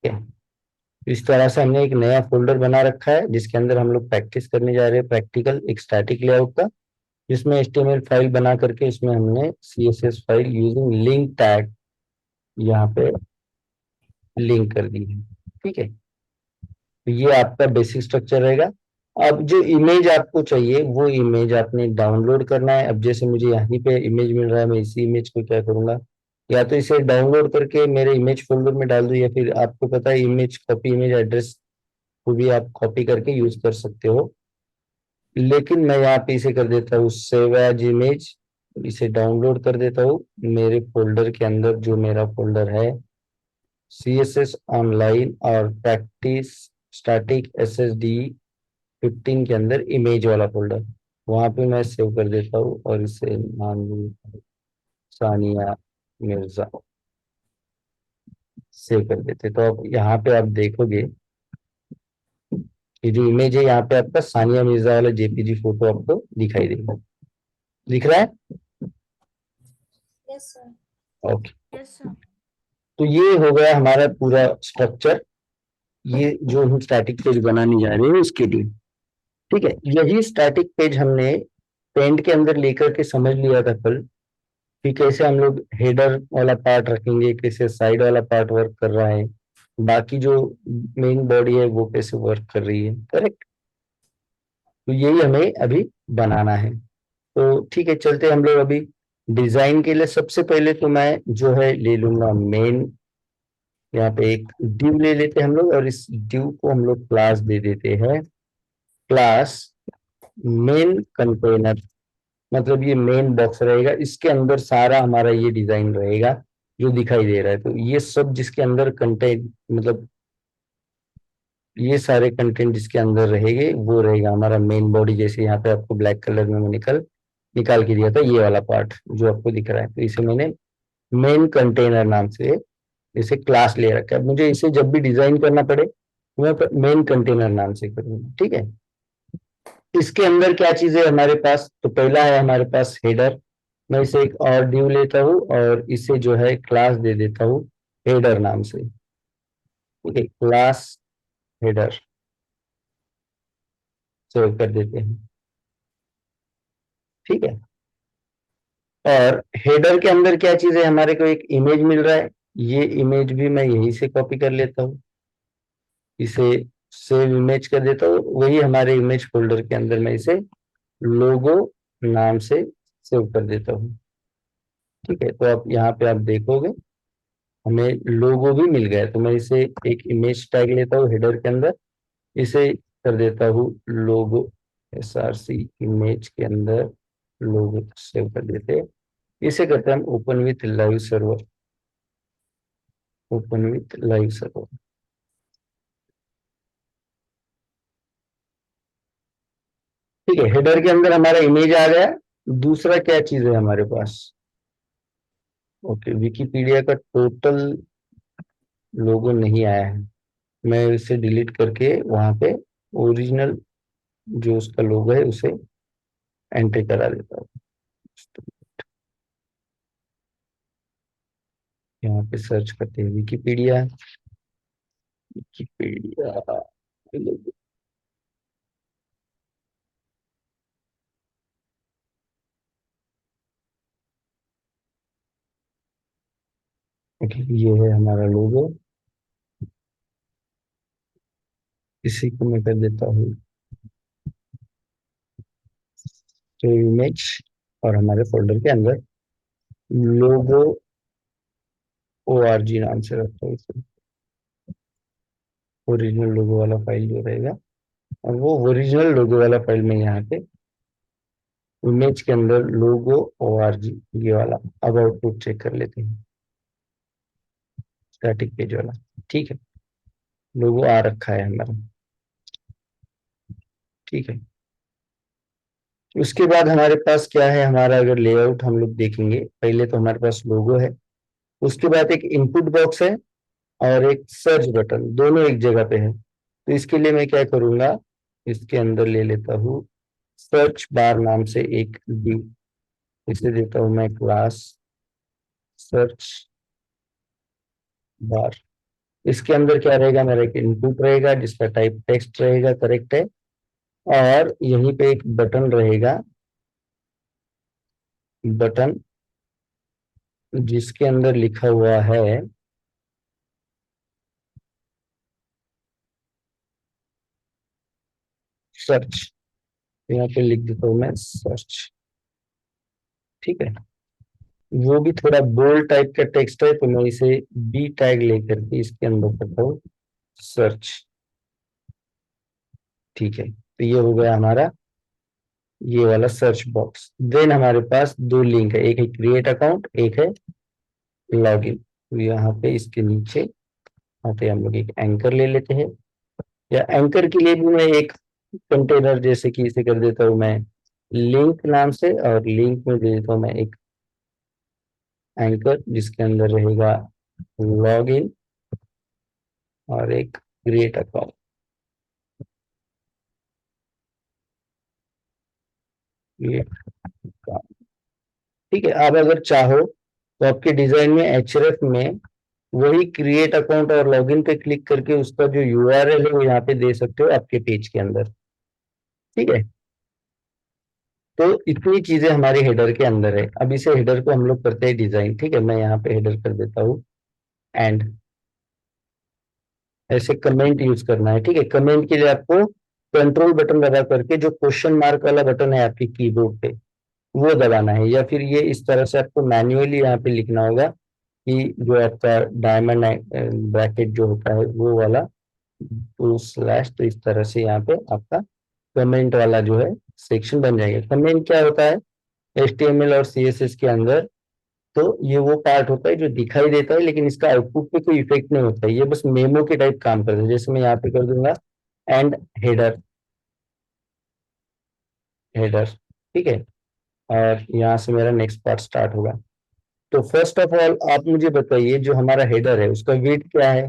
है। इस तरह से हमने एक नया फोल्डर बना रखा है जिसके अंदर हम लोग प्रैक्टिस करने जा रहे हैं, प्रैक्टिकल एक स्टैटिक लेआउट का, जिसमें HTML फाइल बना करके इसमें हमने CSS file using link tag यहाँ पे लिंक कर दी है। ठीक है, तो ये आपका बेसिक स्ट्रक्चर रहेगा। अब जो इमेज आपको चाहिए वो इमेज आपने डाउनलोड करना है। अब जैसे मुझे यहीं पे इमेज मिल रहा है, मैं इसी इमेज को क्या करूंगा, या तो इसे डाउनलोड करके मेरे इमेज फोल्डर में डाल दूं, या फिर आपको पता है इमेज कॉपी इमेज एड्रेस को भी आप कॉपी करके यूज कर सकते हो। लेकिन मैं यहाँ पे इसे कर देता हूँ सेव एज इमेज, इसे डाउनलोड कर देता हूँ मेरे फोल्डर के अंदर, जो मेरा फोल्डर है CSS ऑनलाइन और प्रैक्टिस स्टैटिक SSD15 के अंदर इमेज वाला फोल्डर, वहां पे मैं सेव कर देता हूँ और इसे नाम दूंगा सानिया मिर्जा, सेव कर देते। तो अब यहाँ पे आप देखोगे ये जो इमेज है यहाँ पे आपका सानिया मिर्जा वाला JPG फोटो आपको दिखाई देगा, दिख रहा है? Yes sir. Okay, yes sir. तो ये हो गया हमारा पूरा स्ट्रक्चर, ये जो हम स्टैटिक पेज बनाने जा रहे हैं उसके लिए। ठीक है, यही स्टैटिक पेज हमने पेंट के अंदर लेकर के समझ लिया था कल कि कैसे हम लोग हेडर वाला पार्ट रखेंगे, कैसे साइड वाला पार्ट वर्क कर रहा है, बाकी जो मेन बॉडी है वो कैसे वर्क कर रही है। करेक्ट, तो यही हमें अभी बनाना है। तो ठीक है, चलते हम लोग अभी डिजाइन के लिए। सबसे पहले तो मैं जो है ले लूंगा मेन, यहाँ पे एक div ले लेते हैं हम लोग, और इस div को हम लोग क्लास दे देते हैं, क्लास मेन कंटेनर। मतलब ये मेन बॉक्स रहेगा, इसके अंदर सारा हमारा ये डिजाइन रहेगा जो दिखाई दे रहा है। तो ये सब जिसके अंदर कंटेंट, मतलब ये सारे कंटेंट जिसके अंदर रहेंगे वो रहेगा हमारा मेन बॉडी। जैसे यहाँ पे आपको ब्लैक कलर में मैं निकाल के दिया था ये वाला पार्ट जो आपको दिख रहा है, तो इसे मैंने मेन कंटेनर नाम से इसे क्लास ले रखा है। मुझे इसे जब भी डिजाइन करना पड़े तो मैं मेन कंटेनर नाम से करूंगा। ठीक है, इसके अंदर क्या चीजें हमारे पास, तो पहला है हमारे पास हेडर। मैं इसे एक और div लेता हूँ और इसे जो है क्लास दे देता हूँ हेडर नाम से। ठीक है, क्लास हेडर सेव कर देते हैं। ठीक है, और हेडर के अंदर क्या चीज है, हमारे को एक इमेज मिल रहा है, ये इमेज भी मैं यहीं से कॉपी कर लेता हूँ, इसे सेव इमेज कर देता हूँ। वही हमारे इमेज फोल्डर के अंदर मैं इसे लोगो नाम से सेव कर देता हूँ। ठीक है, तो अब यहाँ पे आप देखोगे हमें लोगो भी मिल गया। तो मैं इसे एक इमेज टैग लेता हूँ हेडर के अंदर, इसे कर देता हूँ लोगो, SRC इमेज के अंदर लोगो सेव कर देते हैं। इसे करते हैं हम open with live server, open with live server. ठीक है, हेडर के अंदर हमारा इमेज आ गया। दूसरा क्या चीज है हमारे पास, ओके, विकिपीडिया का टोटल लोगो नहीं आया है, मैं इसे डिलीट करके वहां पे ओरिजिनल जो उसका लोगो है उसे एंट्री करा देता हूँ। यहाँ पे सर्च करते हैं विकिपीडिया, विकिपीडिया लोगो। ओके, ये है हमारा लोगो, इसी को मैं कर देता हूँ इमेज, और हमारे फोल्डर के अंदर लोगो ORG नाम से रखता हूँ इसे, ओरिजिनल लोगो वाला फाइल जो रहेगा, और वो ओरिजिनल लोगो वाला फाइल में यहाँ पे इमेज के अंदर लोगो ORG ये वाला, अब आउटपुट चेक कर लेते हैं स्टैटिक पेज वाला। ठीक है, लोगो आ रखा है हमारा। ठीक है, उसके बाद हमारे पास क्या है, हमारा अगर लेआउट हम लोग देखेंगे, पहले तो हमारे पास लोगो है, उसके बाद एक इनपुट बॉक्स है और एक सर्च बटन, दोनों एक जगह पे है। तो इसके लिए मैं क्या करूंगा, इसके अंदर ले लेता हूँ सर्च बार नाम से एक div, इसे देता हूँ मैं क्लास सर्च बार। इसके अंदर क्या रहेगा, मेरा एक इनपुट रहेगा जिसका टाइप टेक्स्ट रहेगा, करेक्ट है। और यहीं पे एक बटन रहेगा, बटन जिसके अंदर लिखा हुआ है सर्च। यहाँ पे लिख देता हूं मैं सर्च, ठीक है। वो भी थोड़ा बोल्ड टाइप का टेक्स्ट है, तो मैं इसे बी टैग लेकर के इसके अंदर करता हूँ सर्च, ठीक है। तो ये हो गया हमारा ये वाला सर्च बॉक्स। देन हमारे पास दो लिंक है, एक है क्रिएट अकाउंट, एक है लॉगिन। तो यहाँ पे इसके नीचे यहाँ पे हम लोग एक एंकर ले लेते हैं, या एंकर के लिए भी मैं एक कंटेनर जैसे कि इसे कर देता हूँ मैं लिंक नाम से, और लिंक में दे देता हूँ मैं एक एंकर जिसके अंदर रहेगा लॉगिन और एक क्रिएट अकाउंट। ठीक है। अब अगर चाहो तो आपके डिजाइन में एचएरएफ में वही क्रिएट अकाउंट और लॉगिन पे क्लिक करके उसका जो यूआरएल है वो यहाँ पे दे सकते हो आपके पेज के अंदर, ठीक है। तो इतनी चीजें हमारे हेडर के अंदर है। अब इसे हेडर को हम लोग करते हैं डिजाइन, ठीक है। मैं यहाँ पे हेडर कर देता हूँ एंड ऐसे कमेंट यूज करना है, ठीक है। कमेंट के लिए आपको कंट्रोल बटन दबा करके जो क्वेश्चन मार्क वाला बटन है आपकी कीबोर्ड पे वो दबाना है, या फिर ये इस तरह से आपको मैन्युअली यहाँ पे लिखना होगा कि जो आपका डायमंड ब्रैकेट जो होता है वो वाला टू स्लैश, तो इस तरह से यहाँ पे आपका कमेंट वाला जो है सेक्शन बन जाएगा। कमेंट क्या होता है HTML और CSS के अंदर, तो ये वो पार्ट होता है जो दिखाई देता है लेकिन इसका आउटपुट पे कोई इफेक्ट नहीं होता है, ये बस मेमो के टाइप काम करता है। जैसे मैं यहाँ पे कर दूंगा एंड हेडर, हेडर, ठीक है। और यहाँ से मेरा नेक्स्ट पार्ट स्टार्ट होगा। तो फर्स्ट ऑफ ऑल आप मुझे बताइए जो हमारा हेडर है उसका वेट क्या है।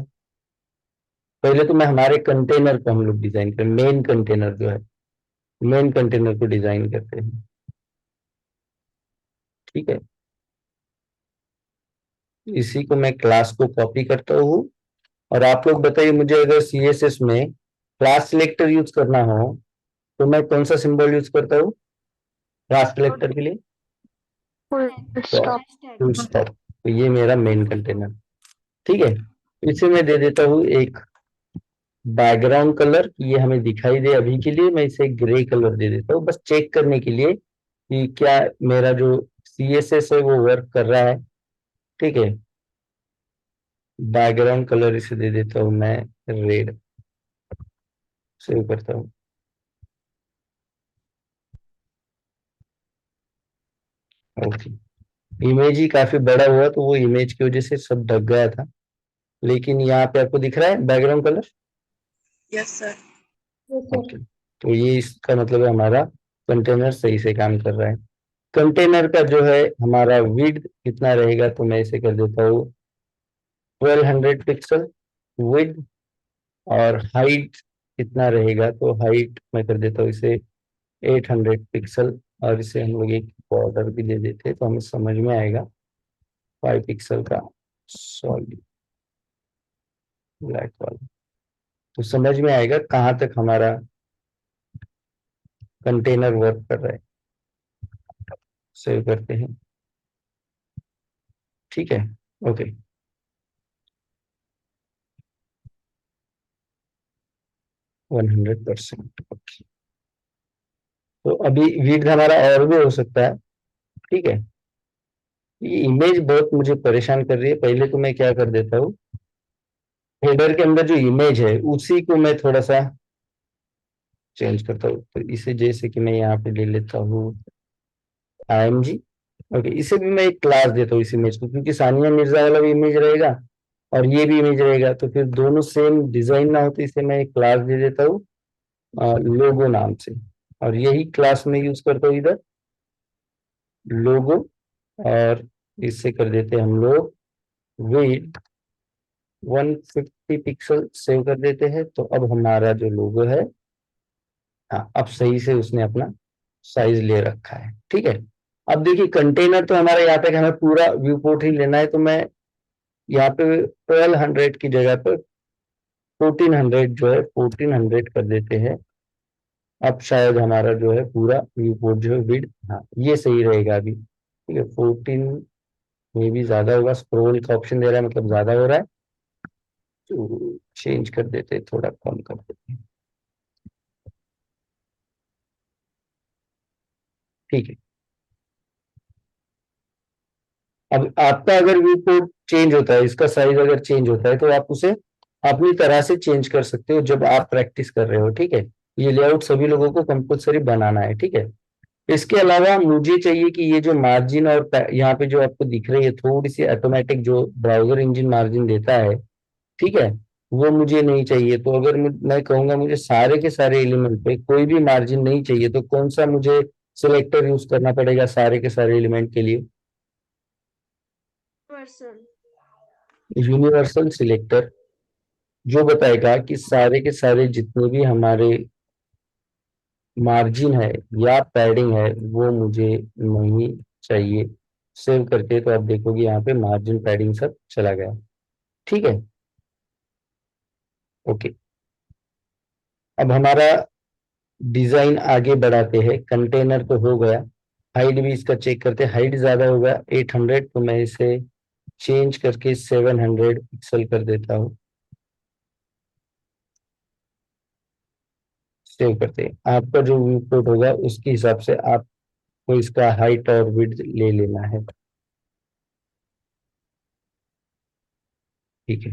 पहले तो मैं हमारे कंटेनर को हम लोग डिजाइन करें, मेन कंटेनर जो है, मेन कंटेनर को डिजाइन करते हैं, ठीक है। इसी को मैं क्लास को कॉपी करता हूँ। और आप लोग बताइए मुझे, अगर CSS में क्लास सिलेक्टर यूज करना हो तो मैं कौन सा सिंबल यूज करता हूँ क्लास सिलेक्टर के लिए? Full stop. Full stop. तो ये मेरा मेन कंटेनर, ठीक है। इसे मैं दे देता हूँ एक बैकग्राउंड कलर, ये हमें दिखाई दे। अभी के लिए मैं इसे ग्रे कलर दे देता हूँ, बस चेक करने के लिए कि क्या मेरा जो CSS है वो वर्क कर रहा है, ठीक है। बैकग्राउंड कलर इसे दे देता हूँ मैं रेड, सेव करता हूँ, ओके। इमेज ही काफी बड़ा हुआ तो वो इमेज की वजह से सब ढक गया था, लेकिन यहाँ पे आपको दिख रहा है background colour, yes sir. Okay. तो ये इसका मतलब है हमारा कंटेनर सही से काम कर रहा है। कंटेनर का जो है हमारा विड्थ कितना रहेगा, तो मैं इसे कर देता हूँ 1200 पिक्सल विड्थ। और हाइट कितना रहेगा, तो हाइट मैं कर देता हूँ इसे 800 पिक्सल। और इसे हम लोग एक बॉर्डर भी दे देते हैं तो हमें समझ में आएगा 5 पिक्सल का सॉलिड ब्लैक वाला, तो समझ में आएगा कहाँ तक हमारा कंटेनर वर्क कर रहा है। सेव करते हैं, ठीक है, ओके। 100%, ओके। तो अभी विड्थ हमारा और भी हो सकता है, ठीक है। ये इमेज बहुत मुझे परेशान कर रही है। पहले तो मैं क्या कर देता हूँ, हेडर के अंदर जो इमेज है उसी को मैं थोड़ा सा चेंज करता हूँ। तो इसे जैसे कि मैं यहाँ पे ले लेता हूँ IMG, ओके। इसे भी मैं एक क्लास देता हूँ इस इमेज को, क्योंकि सानिया मिर्जा वाला भी इमेज रहेगा और ये भी इमेज रहेगा, तो फिर दोनों सेम डिजाइन ना हो, तो इसे मैं एक क्लास दे देता हूँ लोगो नाम से। और यही क्लास में यूज करता हूँ इधर लोगो। और इससे कर देते हैं हम लोग वेट 150 पिक्सल, सेव कर देते हैं। तो अब हमारा जो लोगो है, हाँ, अब सही से उसने अपना साइज ले रखा है, ठीक है। अब देखिए कंटेनर तो हमारा यहाँ पे हमें पूरा व्यू पोर्ट ही लेना है, तो मैं यहाँ पे 1200 की जगह पर 1400 जो है 1400 कर देते हैं। अब शायद हमारा जो है पूरा व्यू पोर्ट जो है विड्थ, हाँ ये सही रहेगा अभी, ठीक है। 14 में भी ज्यादा होगा, स्क्रॉल का ऑप्शन दे रहा है मतलब ज्यादा हो रहा है, तो चेंज कर देते हैं, थोड़ा कम कर देते हैं, ठीक है। अब आपका अगर व्यू पोर्ट चेंज होता है, इसका साइज अगर चेंज होता है, तो आप उसे अपनी तरह से चेंज कर सकते हो जब आप प्रैक्टिस कर रहे हो, ठीक है। ये लेआउट सभी लोगों को कंपलसरी बनाना है, ठीक है। इसके अलावा मुझे चाहिए कि ये जो मार्जिन और यहाँ पे जो आपको दिख रही है थोड़ी सी ऑटोमेटिक जो ब्राउजर इंजन मार्जिन देता है, ठीक है, वो मुझे नहीं चाहिए। तो अगर मैं कहूंगा मुझे सारे के सारे एलिमेंट पे कोई भी मार्जिन नहीं चाहिए, तो कौन सा मुझे सिलेक्टर यूज करना पड़ेगा सारे के सारे एलिमेंट के लिए? Universal. यूनिवर्सल सिलेक्टर, जो बताएगा कि सारे के सारे जितने भी हमारे मार्जिन है या पैडिंग है वो मुझे नहीं चाहिए। सेव करके तो आप देखोगे यहाँ पे मार्जिन पैडिंग सब चला गया, ठीक है। ओके, अब हमारा डिजाइन आगे बढ़ाते हैं। कंटेनर तो हो गया, हाइट भी इसका चेक करते हैं। हाइट ज्यादा हो गया 800, तो मैं इसे चेंज करके 700 पिक्सल कर देता हूँ। सेव करते हैं, आपका जो व्यू पोर्ट होगा उसके हिसाब से आपको इसका हाइट और विड्थ ले लेना है, ठीक है।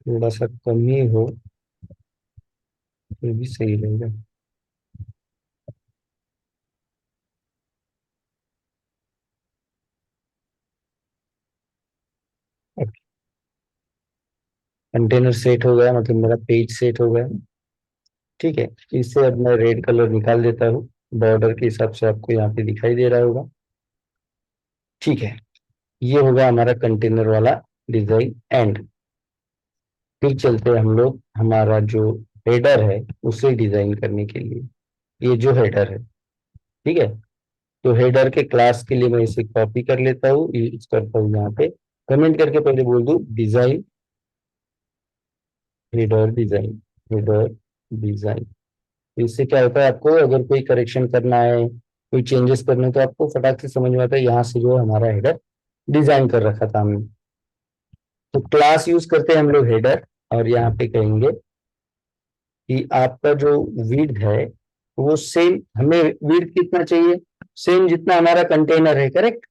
थोड़ा सा कम ही हो तो भी सही रहेगा। कंटेनर सेट हो गया, मतलब मेरा पेज सेट हो गया, ठीक है। इससे अब मैं रेड कलर निकाल देता हूँ, बॉर्डर के हिसाब से आपको यहाँ पे दिखाई दे रहा होगा, ठीक है। ये होगा हमारा कंटेनर वाला डिजाइन एंड। फिर चलते हैं हम लोग हमारा जो हेडर है उसे डिजाइन करने के लिए। ये जो हेडर है, ठीक है, तो हेडर के क्लास के लिए मैं इसे कॉपी कर लेता हूँ, यूज करता हूँ यहाँ पे, कमेंट करके पहले बोल दूं design, header design, header design. इससे क्या होता है, आपको अगर कोई करेक्शन करना है, कोई चेंजेस करने हैं, तो आपको फटाक से समझ में आता है यहाँ से जो है हमारा हेडर डिजाइन कर रखा था हमने। तो क्लास यूज करते हैं हम लोग हेडर, और यहाँ पे कहेंगे कि आपका जो विड्थ है वो सेम, हमें विड्थ कितना चाहिए, सेम जितना हमारा कंटेनर है, करेक्ट,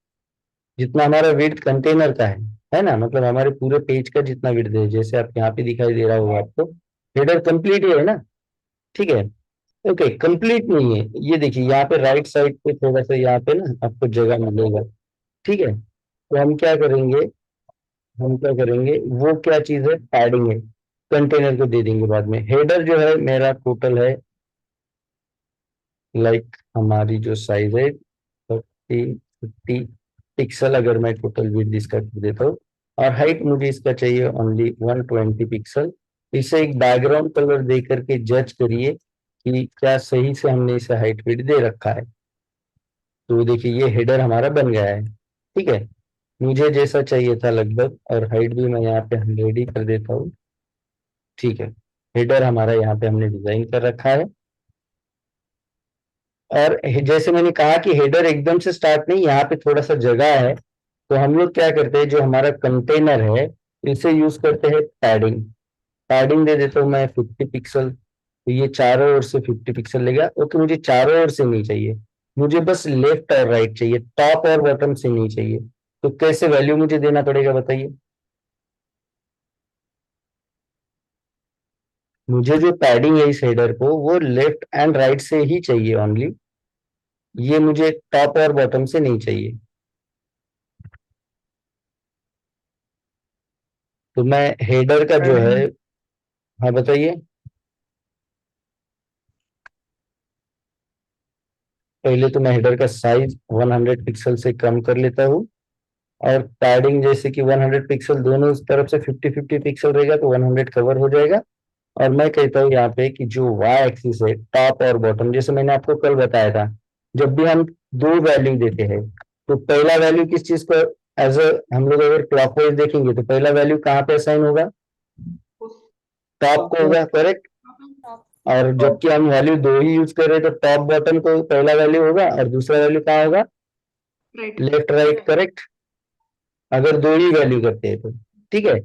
जितना हमारा विड्थ कंटेनर का है ना, मतलब हमारे पूरे पेज का जितना विड्थ है, जैसे आप यहाँ पे दिखाई दे रहा होगा आपको, हेडर कंप्लीट है ना, ठीक है। ओके, कंप्लीट नहीं है, ये देखिए यहाँ पे राइट साइड पे थोड़ा सा यहाँ पे ना आपको जगह मिलेगा, ठीक है। तो हम क्या करेंगे, वो क्या चीज है, पैडिंग है, कंटेनर को दे देंगे बाद में। हेडर जो है मेरा टोटल है, लाइक हमारी जो साइज है 30 50 पिक्सल, अगर मैं टोटल विड्थ इसका कर देता हूँ, और हाइट मुझे इसका चाहिए ओनली 120 पिक्सल। इसे एक बैकग्राउंड कलर दे करके जज करिए कि क्या सही से हमने इसे हाइट विड्थ दे रखा है। तो देखिए ये हेडर हमारा बन गया है, ठीक है, मुझे जैसा चाहिए था लगभग। और हाइट भी मैं यहाँ पे 100 ही कर देता हूँ, ठीक है। हेडर हमारा यहाँ पे हमने डिजाइन कर रखा है। और जैसे मैंने कहा कि हेडर एकदम से स्टार्ट नहीं, यहाँ पे थोड़ा सा जगह है, तो हम लोग क्या करते हैं, जो हमारा कंटेनर है इसे यूज करते हैं पैडिंग। पैडिंग दे देता हूँ मैं 50 पिक्सल, तो ये चारों ओर से 50 पिक्सल लेगा। ओके, मुझे चारों ओर से नहीं चाहिए, मुझे बस लेफ्ट और राइट चाहिए, टॉप और बॉटम से नहीं चाहिए। तो कैसे वैल्यू मुझे देना पड़ेगा बताइए? मुझे जो पैडिंग है इस हेडर को वो लेफ्ट एंड राइट से ही चाहिए ओनली, ये मुझे टॉप और बॉटम से नहीं चाहिए। तो मैं हेडर का जो है, हाँ बताइए। पहले तो मैं हेडर का साइज 100 पिक्सल से कम कर लेता हूँ, और पैडिंग जैसे कि 100 पिक्सल, दोनों तरफ से 50 50 पिक्सल रहेगा तो 100 कवर हो जाएगा। और मैं कहता हूँ यहाँ पे कि जो वाई एक्सिस है, टॉप और बॉटम, जैसे मैंने आपको कल बताया था, जब भी हम दो वैल्यू देते हैं तो पहला वैल्यू किस चीज का एज अ हम लोग अगर क्लॉकवाइज देखेंगे तो पहला वैल्यू कहाँ पे असाइन होगा, टॉप को होगा, करेक्ट। Top. और जबकि हम वैल्यू दो ही यूज कर रहे हैं तो टॉप बॉटम को पहला वैल्यू होगा और दूसरा वैल्यू कहाँ होगा, लेफ्ट राइट, करेक्ट। अगर दो ही वैल्यू करते हैं तो, ठीक है।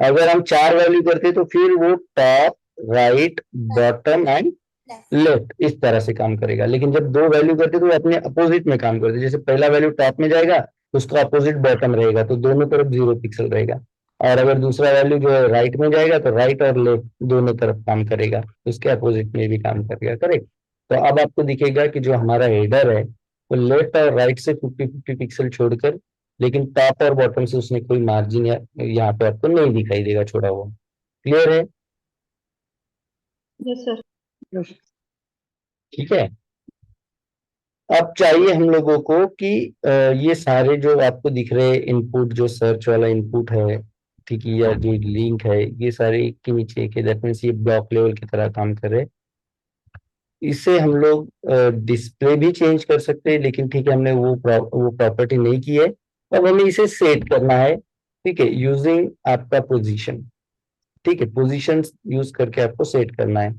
अगर हम चार वैल्यू करते हैं तो फिर वो top, right, bottom and Left. Left इस तरह से काम करेगा। लेकिन जब दो वैल्यू करते हैं तो वो अपने अपोजिट में काम करते हैं। जैसे पहला वैल्यू टॉप में जाएगा तो उसका अपोजिट बॉटम रहेगा, तो दोनों तरफ 0 पिक्सल रहेगा। और अगर दूसरा वैल्यू जो है राइट में जाएगा तो राइट और लेफ्ट दोनों तरफ काम करेगा, उसके अपोजिट में भी काम करेगा, करेक्ट। तो अब आपको दिखेगा कि जो हमारा हेडर है वो लेफ्ट और राइट से 50-50 पिक्सल छोड़कर, लेकिन टॉप और बॉटम से उसने कोई मार्जिन या यहाँ पे आपको नहीं दिखाई देगा छोड़ा हुआ। क्लियर है? Yes, sir. ठीक है। अब चाहिए हम लोगों को कि ये सारे जो आपको दिख रहे इनपुट, जो सर्च वाला इनपुट है, ठीक है, या जो लिंक है, ये सारे एक के नीचे एक है, दैट मीन्स ये ब्लॉक लेवल की तरह काम कर रहे हैं। इसे हम लोग डिस्प्ले भी चेंज कर सकते हैं, लेकिन ठीक है हमने वो प्रॉपर्टी नहीं की है। अब हमें इसे सेट करना है, ठीक है, यूजिंग आपका पोजीशन। ठीक है, पोजीशन यूज करके आपको सेट करना है।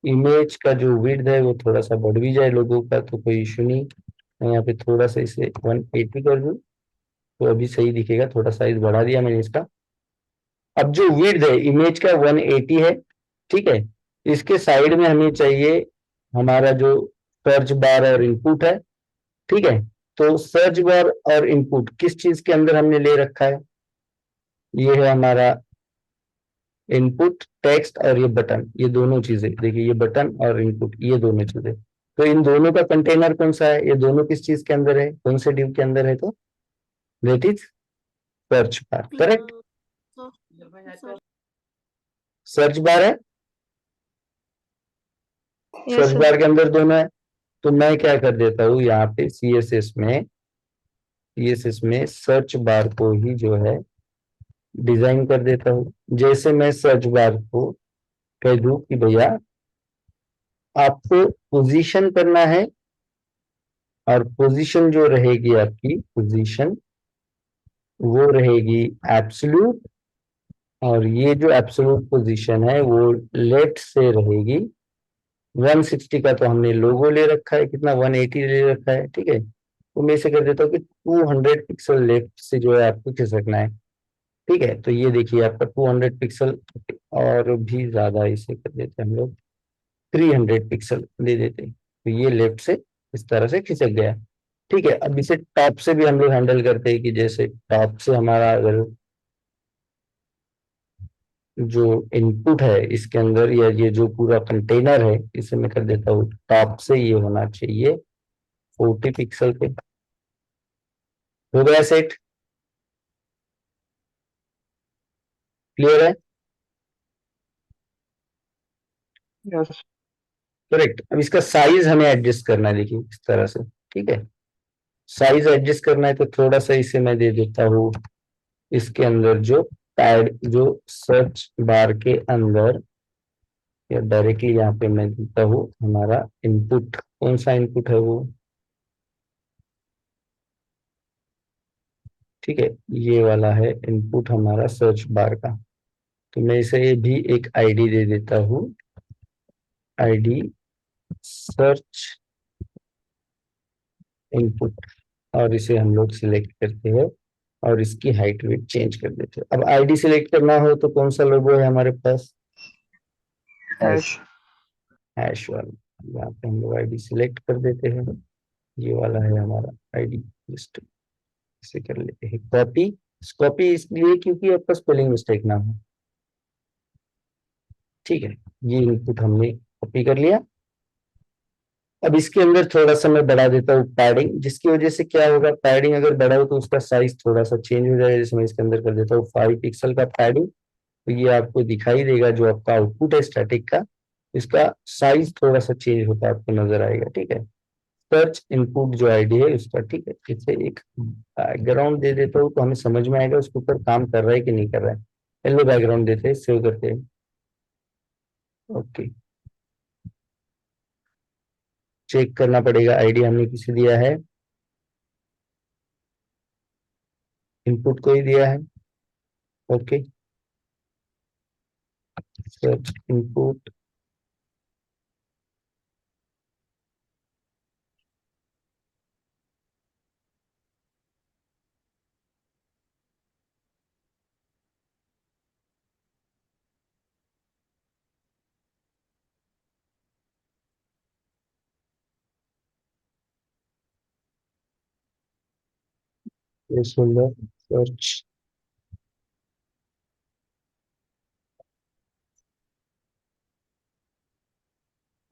इमेज का जो विड्थ है वो थोड़ा सा बढ़ भी जाए लोगों का तो कोई इशू नहीं। मैं यहाँ पे थोड़ा सा इसे 180 कर दूं तो अभी सही दिखेगा। थोड़ा साइज बढ़ा दिया मैंने इसका। अब जो विड्थ है इमेज का 180 है, ठीक है। इसके साइड में हमें चाहिए हमारा जो सर्च बार और इनपुट है, ठीक है। तो सर्च बार और इनपुट किस चीज के अंदर हमने ले रखा है, ये है हमारा इनपुट टेक्स्ट, और ये बटन, ये दोनों चीजें देखिए, ये बटन और इनपुट, ये दोनों चीजें। तो इन दोनों का कंटेनर कौन सा है, ये दोनों किस चीज के अंदर है, कौन से डिव के अंदर है, तो that is search bar, correct. Search bar है, Yes, सर्च sir. बार के अंदर दोनों है। तो मैं क्या कर देता हूँ यहाँ पे सीएसएस में सर्च बार को ही जो है डिजाइन कर देता हूँ। जैसे मैं सर्च बार को कह दूं कि भैया आपको पोजीशन करना है, और पोजीशन जो रहेगी आपकी पोजीशन वो रहेगी एब्सोल्यूट, और ये जो एब्सोल्यूट पोजीशन है वो लेफ्ट से रहेगी 160 का। तो हमने लोगो ले रखा है, कितना 180 ले रखा है, ठीक है। तो मैं इसे कर देता हूँ कि 200 पिक्सल लेफ्ट से जो है आपको खिसकना है, ठीक है। तो ये देखिए आपका 200 पिक्सल, और भी ज्यादा इसे कर देते हैं हम लोग, 300 पिक्सल दे देते हैं। तो ये लेफ्ट से इस तरह से खिसक गया, ठीक है। अब इसे टॉप से भी हम लोग हैंडल करते हैं कि जैसे टॉप से हमारा अगर जो इनपुट है इसके अंदर, या ये जो पूरा कंटेनर है, इसे मैं कर देता हूँ टॉप से ये होना चाहिए 40 पिक्सल पे। हो गया सेट, क्लियर है? Yes. करेक्ट। अब इसका साइज हमें एडजस्ट करना है, देखिए इस तरह से, ठीक है। साइज एडजस्ट करना है तो थोड़ा सा इसे मैं दे देता हूँ इसके अंदर जो पैड, जो सर्च बार के अंदर, या डायरेक्टली यहाँ पे मैं देता हूँ हमारा इनपुट, कौन सा इनपुट है वो, ठीक है, ये वाला है इनपुट हमारा सर्च बार का। तो मैं इसे भी एक आईडी दे देता हूँ, आईडी सर्च इनपुट, और इसे हम लोग सिलेक्ट करते हैं और इसकी हाइट वेट चेंज कर देते हैं। अब आईडी सिलेक्ट करना हो तो कौन सा लोगो है हमारे पास, हैश, Hash. हैश वाला। यहाँ पे हम लोग आईडी सिलेक्ट कर देते हैं, ये वाला है हमारा आईडी लिस्ट। इसे कर लेते हैं कॉपी। कॉपी इसलिए क्योंकि आपका स्पेलिंग मिस्टेक ना हो, ठीक है। ये इनपुट हमने कॉपी कर लिया। अब इसके अंदर थोड़ा सा मैं बढ़ा देता हूँ पैडिंग, जिसकी वजह से क्या होगा, पैडिंग अगर बढ़ाओ तो उसका साइज थोड़ा सा चेंज हो जाएगा। जैसे मैं इसके अंदर कर देता हूँ 5 पिक्सल का पैडिंग, तो ये आपको दिखाई देगा जो आपका आउटपुट है स्टैटिक का, इसका साइज थोड़ा सा चेंज होता है, आपको नजर आएगा, ठीक है। सर्च इनपुट जो आईडी है उसका, ठीक है, इसे एक बैकग्राउंड दे देता हूँ तो हमें समझ में आएगा उसके ऊपर काम कर रहा है कि नहीं कर रहा है। येलो बैकग्राउंड देते हैं, सेव करते हैं, ओके। चेक करना पड़ेगा आईडी हमने किसे दिया है, इनपुट को ही दिया है। Okay, search input, placeholder, search,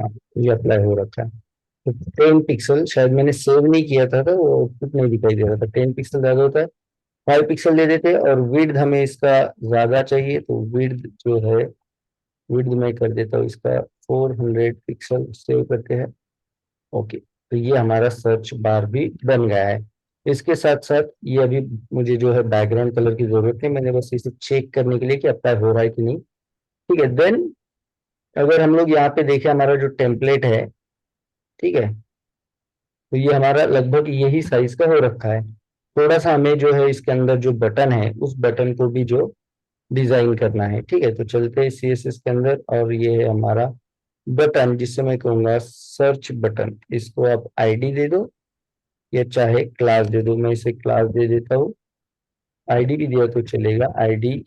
हाँ ये अप्लाई हो रखा है। तो 10 पिक्सल शायद मैंने सेव नहीं किया था, तो वो आउटपुट नहीं दिखाई दे रहा था। 10 पिक्सल ज्यादा होता है, 5 पिक्सल दे देते हैं। और विड्थ हमें इसका ज्यादा चाहिए, तो विड्थ जो है, विड्थ मैं कर देता हूँ इसका 400 पिक्सल, सेव करते हैं। ओके, तो ये हमारा सर्च बार भी बन गया है। इसके साथ साथ ये अभी मुझे जो है बैकग्राउंड कलर की जरूरत है, मैंने बस इसे चेक करने के लिए कि अप्लाई हो रहा है कि नहीं। ठीक है, देन अगर हम लोग यहाँ पे देखें हमारा जो टेम्पलेट है, ठीक है, तो ये हमारा लगभग यही साइज का हो रखा है। थोड़ा सा हमें जो है इसके अंदर जो बटन है, उस बटन को भी जो डिजाइन करना है। ठीक है, तो चलते हैं CSS के अंदर, और ये है हमारा बटन जिससे मैं कहूंगा सर्च बटन। इसको आप आईडी दे दो या चाहे क्लास दे दो, मैं इसे क्लास दे देता हूँ। आईडी भी दिया तो चलेगा, आईडी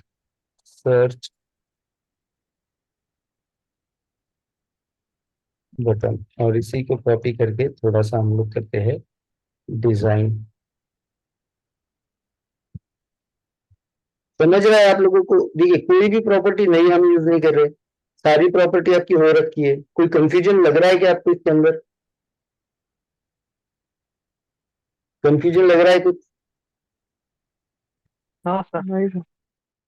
सर्च बटन। और इसी को कॉपी करके थोड़ा सा हम लोग करते हैं डिजाइन। समझ रहा है आप लोगों को? देखिए, कोई भी प्रॉपर्टी नहीं हम यूज नहीं कर रहे, सारी प्रॉपर्टी आपकी हो रखी है। कोई कंफ्यूजन लग रहा है कि आपको इसके अंदर? कंफ्यूजन लग रहा है कुछ? हाँ सर, नहीं सर।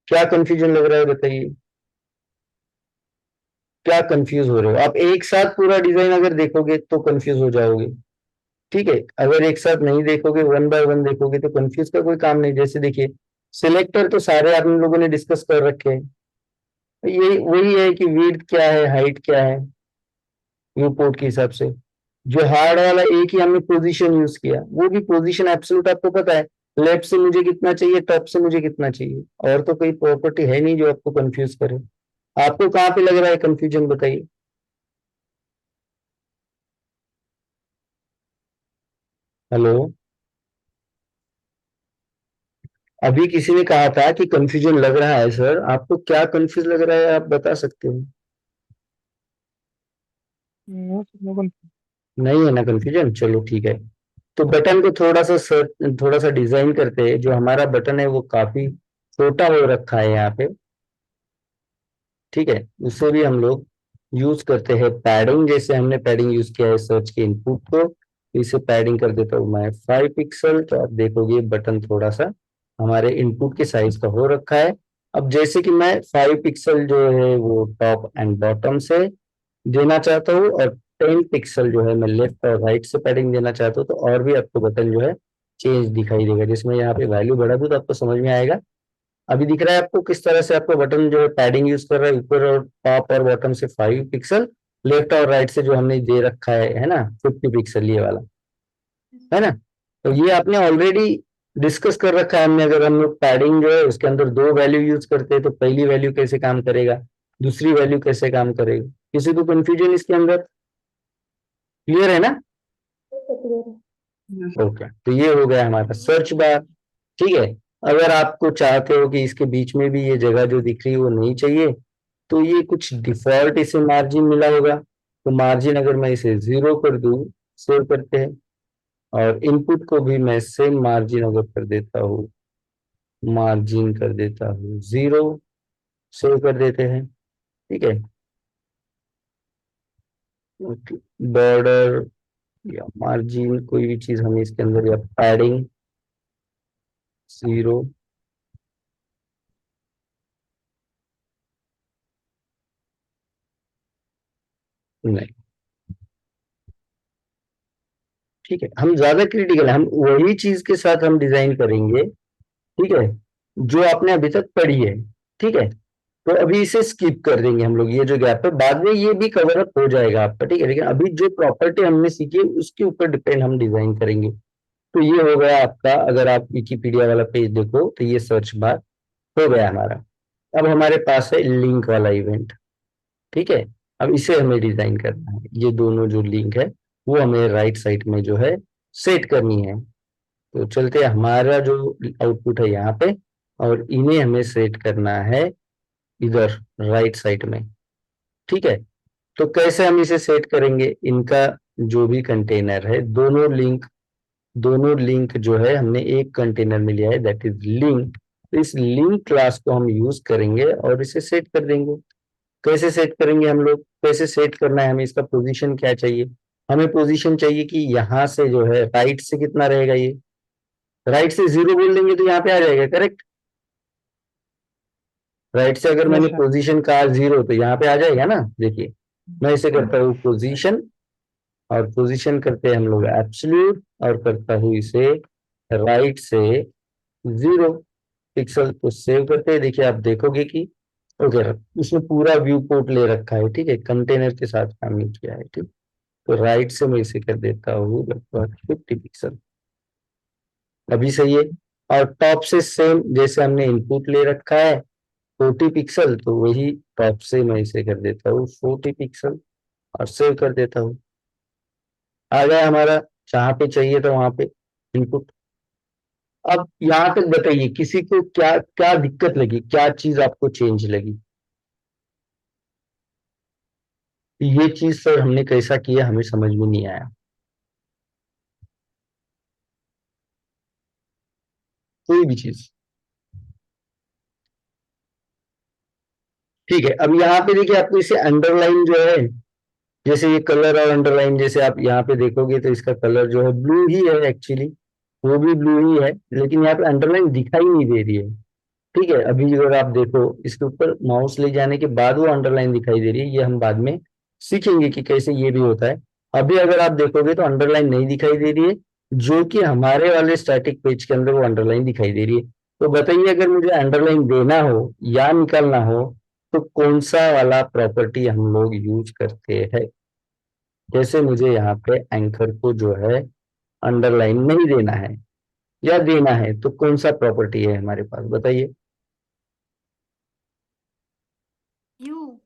क्या कंफ्यूजन लग रहा है बताइए, क्या कंफ्यूज हो रहे हो आप? एक साथ पूरा डिजाइन अगर देखोगे तो कंफ्यूज हो जाओगे। ठीक है, अगर एक साथ नहीं देखोगे, वन बाय वन देखोगे, तो कंफ्यूज का कोई काम नहीं। जैसे देखिए, सिलेक्टर तो सारे आप लोगों ने डिस्कस कर रखे हैं। ये वही है कि विड्थ क्या है, हाइट क्या है, व्यू पोर्ट के हिसाब से। जो हार्ड वाला एक ही हमने पोजीशन यूज किया, वो भी पोजीशन एब्सोल्यूट आपको पता है, लेफ्ट से मुझे कितना चाहिए, टॉप से मुझे कितना चाहिए। और तो कोई प्रॉपर्टी है नहीं जो आपको कंफ्यूज करे। आपको कहाँ पे लग रहा है कंफ्यूजन, बताइए। हेलो, अभी किसी ने कहा था कि कंफ्यूजन लग रहा है सर, आपको क्या कंफ्यूज लग रहा है, आप बता सकते हो? हाँ सर, लोगन। नहीं है ना कंफ्यूजन, चलो ठीक है। तो बटन को थोड़ा सा डिजाइन करते हैं। जो हमारा बटन है वो काफी छोटा हो रखा है यहाँ पे। ठीक है, उससे भी हम लोग यूज करते हैं पैडिंग। जैसे हमने पैडिंग यूज किया है सर्च के इनपुट को, तो इसे पैडिंग कर देता हूँ मैं 5 पिक्सल। तो आप देखोगे बटन थोड़ा सा हमारे इनपुट के साइज का हो रखा है। अब जैसे कि मैं 5 पिक्सल जो है वो टॉप एंड बॉटम से देना चाहता हूँ, और 10 पिक्सल जो है मैं लेफ्ट और राइट से पैडिंग देना चाहता हूँ, तो और भी आपको बटन जो है चेंज दिखाई देगा। जिसमें यहाँ पे वैल्यू बढ़ा दूँ तो आपको समझ में आएगा। अभी दिख रहा है आपको किस तरह से आपका बटन जो है पैडिंग यूज कर रहा है, ऊपर और टॉप और बॉटम से 5 पिक्सल, लेफ्ट और राइट से जो हमने दे रखा है ना, 50 पिक्सल, ये वाला है ना। तो ये आपने ऑलरेडी डिस्कस कर रखा है हमने। अगर हम लोग पैडिंग जो है उसके अंदर दो वैल्यू यूज करते हैं, तो पहली वैल्यू कैसे काम करेगा, दूसरी वैल्यू कैसे काम करेगी, किसी को कंफ्यूजन इसके अंदर? क्लियर है ना? clear. यस। ओके, तो ये हो गया हमारा सर्च बार। ठीक है, अगर आपको चाहते हो कि इसके बीच में भी ये जगह जो दिख रही है वो नहीं चाहिए, तो ये कुछ डिफॉल्ट इसे मार्जिन मिला होगा। तो मार्जिन अगर मैं इसे 0 कर दूं, सेव करते हैं। और इनपुट को भी मैं सेम मार्जिन अगर कर देता हूँ, मार्जिन कर देता हूँ 0, सेव कर देते हैं। ठीक है, बॉर्डर या मार्जिन कोई भी चीज हमें इसके अंदर, या पैडिंग 0, नहीं। ठीक है, हम ज्यादा क्रिटिकल, हम वही चीज के साथ हम डिजाइन करेंगे। ठीक है, जो आपने अभी तक पढ़ी है। ठीक है, तो अभी इसे स्किप कर देंगे हम लोग, ये जो गैप है बाद में ये भी कवर अप हो जाएगा आपका। ठीक है, लेकिन अभी जो प्रॉपर्टी हमने सीखी है उसके ऊपर डिपेंड हम डिजाइन करेंगे। तो ये हो गया आपका, अगर आप विकिपीडिया वाला पेज देखो तो ये सर्च बार हो गया हमारा। अब हमारे पास है लिंक वाला इवेंट, ठीक है। अब इसे हमें डिजाइन करना है, ये दोनों जो लिंक है वो हमें राइट साइड में जो है सेट करनी है। तो चलते हैं, हमारा जो आउटपुट है यहाँ पे, और इन्हें हमें सेट करना है इधर राइट साइड में, ठीक है। तो कैसे हम इसे सेट करेंगे, इनका जो भी कंटेनर है, दोनों लिंक जो है हमने एक कंटेनर में लिया है, दैट इज लिंक। तो इस लिंक क्लास को हम यूज करेंगे और इसे सेट कर देंगे। कैसे सेट करेंगे हम लोग, कैसे सेट करना है हमें, इसका पोजीशन क्या चाहिए। हमें पोजीशन चाहिए कि यहाँ से जो है राइट से कितना रहेगा, ये राइट से 0 बोल देंगे तो यहाँ पे आ जाएगा, करेक्ट। राइट से अगर यस मैंने सर। पोजीशन कहा 0 तो यहाँ पे आ जाएगा ना। देखिए मैं इसे करता हूँ पोजीशन, और पोजीशन करते हैं हम लोग एब्सोल्यूट, और करता हूँ इसे राइट से 0 पिक्सल। तो सेव करते हैं, देखिए आप देखोगे कि ओके, उसने पूरा व्यू पोर्ट ले रखा है, ठीक है, कंटेनर के साथ काम नहीं किया है, ठीक। तो राइट से मैं इसे कर देता हूँ लगभग 50 पिक्सल, अभी सही है। और टॉप से सेम, जैसे हमने इनपुट ले रखा है 40 पिक्सल, तो वही टॉप से मैं इसे कर देता हूँ 40 पिक्सल, और सेव कर देता हूँ। आ गया हमारा जहाँ पे चाहिए था वहां पे इनपुट। अब यहाँ तक बताइए किसी को क्या क्या दिक्कत लगी, क्या चीज आपको चेंज लगी। ये चीज सर हमने कैसा किया हमें समझ में नहीं आया, कोई भी चीज। ठीक है, अब यहाँ पे देखिए आपको इसे अंडरलाइन जो है, जैसे ये कलर और अंडरलाइन, जैसे आप यहाँ पे देखोगे तो इसका कलर जो है ब्लू ही है एक्चुअली, वो भी ब्लू ही है, लेकिन यहाँ पे अंडरलाइन दिखाई नहीं दे रही है। ठीक है, अभी अगर आप देखो इसके ऊपर माउस ले जाने के बाद वो अंडरलाइन दिखाई दे रही है, ये हम बाद में सीखेंगे कि कैसे ये भी होता है। अभी अगर आप देखोगे तो अंडरलाइन नहीं दिखाई दे रही है, जो कि हमारे वाले स्टैटिक पेज के अंदर वो अंडरलाइन दिखाई दे रही है। तो बताइए अगर मुझे अंडरलाइन देना हो या निकालना हो तो कौन सा वाला प्रॉपर्टी हम लोग यूज करते हैं। जैसे मुझे यहाँ पे एंकर को जो है अंडरलाइन नहीं देना है या देना है, तो कौन सा प्रॉपर्टी है हमारे पास, बताइए। यू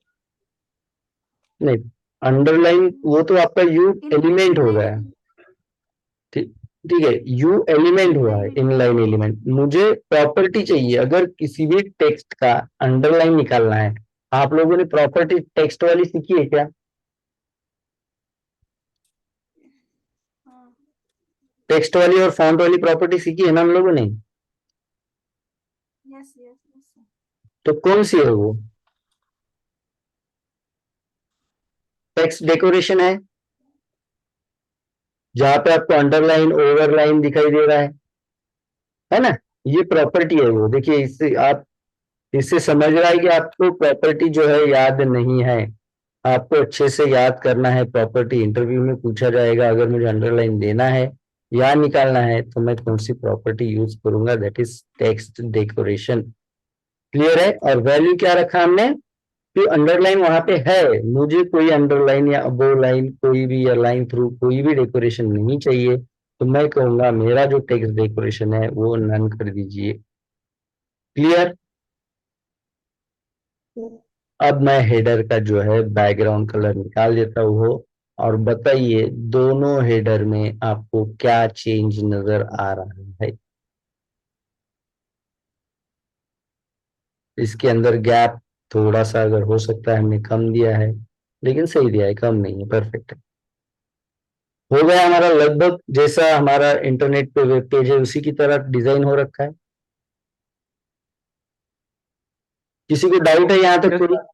नहीं, अंडरलाइन वो तो आपका यू एलिमेंट हो गया, इनलाइन ठीक। ठीक है, यू एलिमेंट हुआ है, इनलाइन एलिमेंट। मुझे प्रॉपर्टी चाहिए, अगर किसी भी टेक्स्ट का अंडरलाइन निकालना है। आप लोगों ने प्रॉपर्टी टेक्स्ट वाली सीखी है क्या, हाँ टेक्स्ट वाली और फॉन्ट वाली प्रॉपर्टी सीखी है ना हम लोगों ने। यस यस यस तो कौन सी है वो, टेक्स्ट डेकोरेशन है, जहां पे आपको अंडरलाइन ओवरलाइन दिखाई दे रहा है ना। ये प्रॉपर्टी है वो, देखिए इससे आप, इससे समझ रहा है कि आपको प्रॉपर्टी जो है याद नहीं है। आपको अच्छे से याद करना है प्रॉपर्टी, इंटरव्यू में पूछा जाएगा अगर मुझे अंडरलाइन देना है या निकालना है तो मैं कौन सी प्रॉपर्टी यूज करूंगा, that is text decoration. Clear है, और वैल्यू क्या रखा हमने, कि अंडरलाइन वहां पे है, मुझे कोई अंडरलाइन या अबो लाइन कोई भी, या लाइन थ्रू कोई भी डेकोरेशन नहीं चाहिए। तो मैं कहूंगा मेरा जो टेक्स्ट डेकोरेशन है वो नन कर दीजिए। क्लियर। अब मैं हेडर का जो है बैकग्राउंड कलर निकाल देता हूँ, और बताइए दोनों हेडर में आपको क्या चेंज नजर आ रहा है। इसके अंदर गैप थोड़ा सा अगर हो सकता है हमने कम दिया है, लेकिन सही दिया है, कम नहीं है, परफेक्ट है। हो गया हमारा लगभग जैसा हमारा इंटरनेट पे वेब पेज है उसी की तरह डिजाइन हो रखा है। किसी को डाउट है यहाँ तक, यस कोई सर।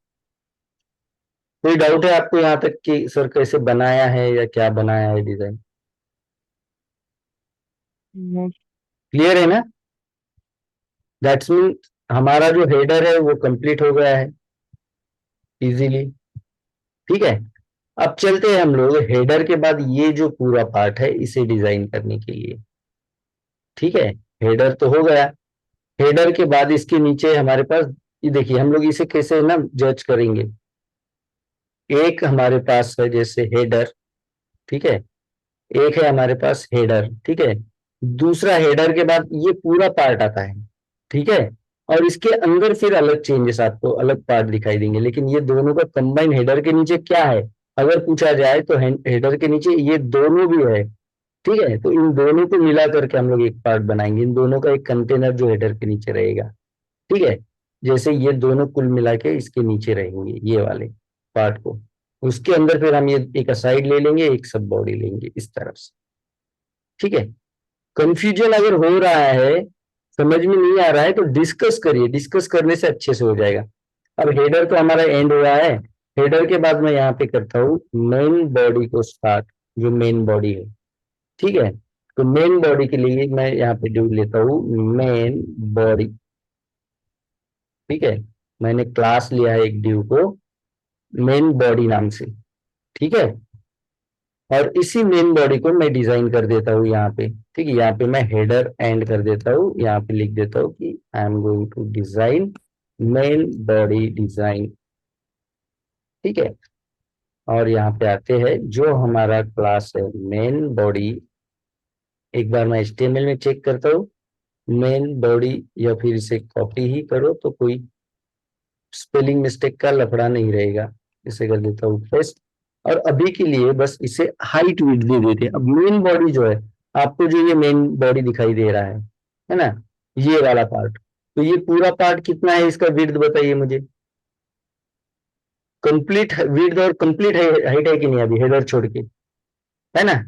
कोई डाउट है आपको यहाँ तक कि सर कैसे बनाया है या क्या बनाया है डिजाइन, नो। क्लियर है ना। दैट्स मीन हमारा जो हेडर है वो कंप्लीट हो गया है इजीली। ठीक है, अब चलते हैं हम लोग हेडर के बाद ये जो पूरा पार्ट है इसे डिजाइन करने के लिए। ठीक है, हेडर तो हो गया। हेडर के बाद इसके नीचे हमारे पास, ये देखिए हम लोग इसे कैसे ना जज करेंगे। एक हमारे पास है जैसे हेडर, ठीक है, एक है हमारे पास हेडर, ठीक है। दूसरा हेडर के बाद ये पूरा पार्ट आता है, ठीक है। और इसके अंदर फिर अलग चेंजेस आपको अलग पार्ट दिखाई देंगे, लेकिन ये दोनों का कंबाइन हेडर के नीचे क्या है अगर पूछा जाए तो हेडर के नीचे ये दोनों भी है, ठीक है। तो इन दोनों को मिला करके हम लोग एक पार्ट बनाएंगे, इन दोनों का एक कंटेनर जो हेडर के नीचे रहेगा, ठीक है। जैसे ये दोनों कुल मिला के इसके नीचे रहेंगे ये वाले पार्ट को, उसके अंदर फिर हम ये एक असाइड ले लेंगे, एक सब बॉडी लेंगे इस तरफ से, ठीक है। कंफ्यूजन अगर हो रहा है, समझ में नहीं आ रहा है, तो डिस्कस करिए, डिस्कस करने से अच्छे से हो जाएगा। अब हेडर तो हमारा एंड हुआ है, हेडर के बाद मैं यहाँ पे करता हूँ मेन बॉडी को स्टार्ट, जो मेन बॉडी है, ठीक है। तो मेन बॉडी के लिए मैं यहाँ पे ड्यू लेता हूँ मेन बॉडी, ठीक है। मैंने क्लास लिया है एक ड्यू को मेन बॉडी नाम से, ठीक है। और इसी मेन बॉडी को मैं डिजाइन कर देता हूँ यहाँ पे, ठीक है। यहाँ पे मैं हेडर एंड कर देता हूँ, यहाँ पे लिख देता हूँ कि I am going to design main body design, ठीक है। और यहाँ पे आते हैं जो हमारा क्लास है मेन बॉडी, एक बार मैं HTML में चेक करता हूँ मेन बॉडी, या फिर इसे कॉपी ही करो तो कोई स्पेलिंग मिस्टेक का लफड़ा नहीं रहेगा। इसे कर देता हूँ पेस्ट, और अभी के लिए बस इसे हाइट विड्थ दे देते हैं। अब मेन बॉडी जो है, आपको जो ये मेन बॉडी दिखाई दे रहा है ना, ये वाला पार्ट, तो ये पूरा पार्ट कितना है इसका विड्थ बताइए मुझे। कंप्लीट विड्थ और कंप्लीट हाइट है कि नहीं अभी हेडर छोड़ के, है ना।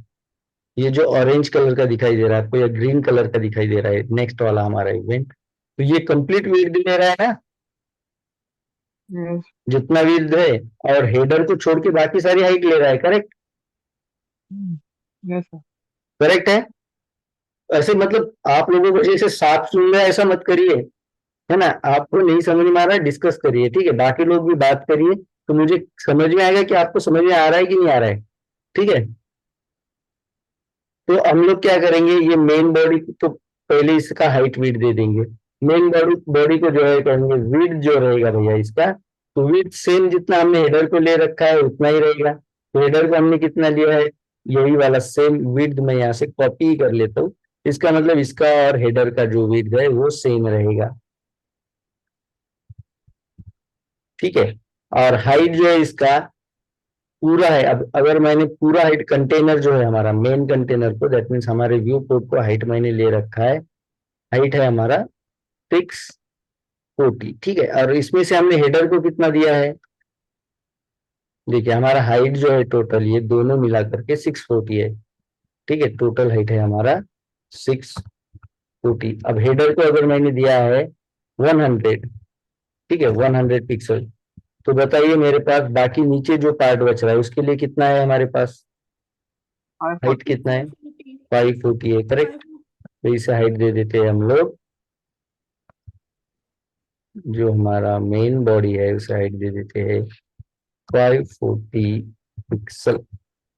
ये जो ऑरेंज कलर का दिखाई दे रहा है आपको या ग्रीन कलर का दिखाई दे रहा है नेक्स्ट वाला हमारा इवेंट, तो ये कंप्लीट विड्थ ले रहा है ना, यस। जितना विड्थ है, और हेडर को छोड़ के बाकी सारी हाइट ले रहा है, करेक्ट। Yes sir. करेक्ट है। ऐसे मतलब आप लोगों को जैसे साफ सुन रहा है ऐसा मत करिए, है ना। आपको नहीं समझ में आ रहा है डिस्कस करिए, ठीक है। बाकी लोग भी बात करिए तो मुझे समझ में आएगा कि आपको समझ में आ रहा है कि नहीं आ रहा है, ठीक है। तो हम लोग क्या करेंगे, ये मेन बॉडी तो पहले इसका हाइट विड्थ दे देंगे। मेन बॉडी बॉडी को जो है कहेंगे विड्थ जो रहेगा भैया इसका, तो विड्थ सेम जितना हमने हेडर को ले रखा है उतना ही रहेगा। तो हेडर को हमने कितना लिया है, यही वाला सेम विड्थ मैं यहाँ से कॉपी कर लेता हूँ। इसका मतलब इसका और हेडर का जो विड्थ है वो सेम रहेगा, ठीक है। और हाइट जो है इसका पूरा है, अब अगर मैंने पूरा हाइट कंटेनर जो है हमारा मेन कंटेनर को, दैट मीन्स हमारे व्यू पोर्ट को हाइट मैंने ले रखा है, हाइट है हमारा 640, ठीक है। और इसमें से हमने हेडर को कितना दिया है, देखिए हमारा हाइट जो है टोटल ये दोनों मिला करके 640 है, ठीक है। टोटल हाइट है हमारा 640। अब हेडर को अगर मैंने दिया है 100, ठीक है, 100 पिक्सल, तो बताइए मेरे पास बाकी नीचे जो पार्ट बच रहा है उसके लिए कितना है हमारे पास, हाइट कितना है, 540 है, करेक्ट। तो इसे हाइट दे देते हैं हम लोग, जो हमारा मेन बॉडी है उसे हाइट दे देते हैं 540 पिक्सल।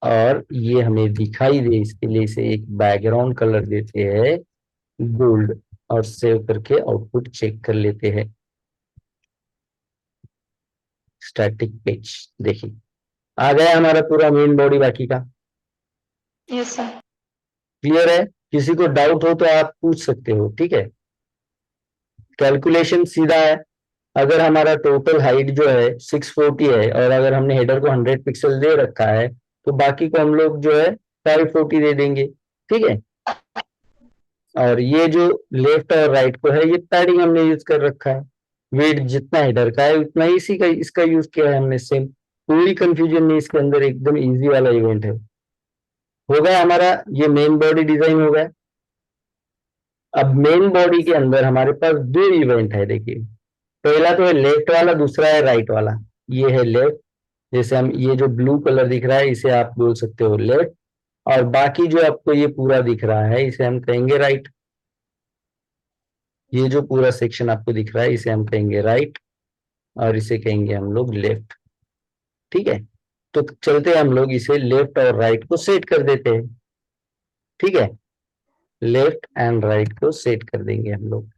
और ये हमें दिखाई दे इसके लिए इसे एक बैकग्राउंड कलर देते हैं गोल्ड, और सेव करके आउटपुट चेक कर लेते हैं। स्टैटिक पेज देखिए आ गया हमारा पूरा मेन बॉडी बाकी का, यस सर। क्लियर है। किसी को डाउट हो तो आप पूछ सकते हो, ठीक है। कैलकुलेशन सीधा है, अगर हमारा टोटल हाइट जो है 640 है और अगर हमने हेडर को 100 पिक्सल दे रखा है, तो बाकी को हम लोग जो है 540 दे देंगे, ठीक है। और ये जो लेफ्ट और राइट को है ये पैडिंग हमने यूज कर रखा है, वेट जितना हेडर का है उतना ही इसी का इसका यूज किया है हमने सेम। कोई कंफ्यूजन नहीं इसके अंदर, एकदम इजी वाला इवेंट है। हो गया हमारा ये मेन बॉडी डिजाइन हो गया। अब मेन बॉडी के अंदर हमारे पास दो इवेंट है, देखिए पहला तो है लेफ्ट वाला, दूसरा है राइट वाला। ये है लेफ्ट, जैसे हम ये जो ब्लू कलर दिख रहा है इसे आप बोल सकते हो लेफ्ट, और बाकी जो आपको ये पूरा दिख रहा है इसे हम कहेंगे राइट। ये जो पूरा सेक्शन आपको दिख रहा है इसे हम कहेंगे राइट, और इसे कहेंगे हम लोग लेफ्ट, ठीक है। तो चलते हम लोग इसे लेफ्ट और राइट को सेट कर देते हैं, ठीक है। लेफ्ट एंड राइट को सेट कर देंगे हम लोग।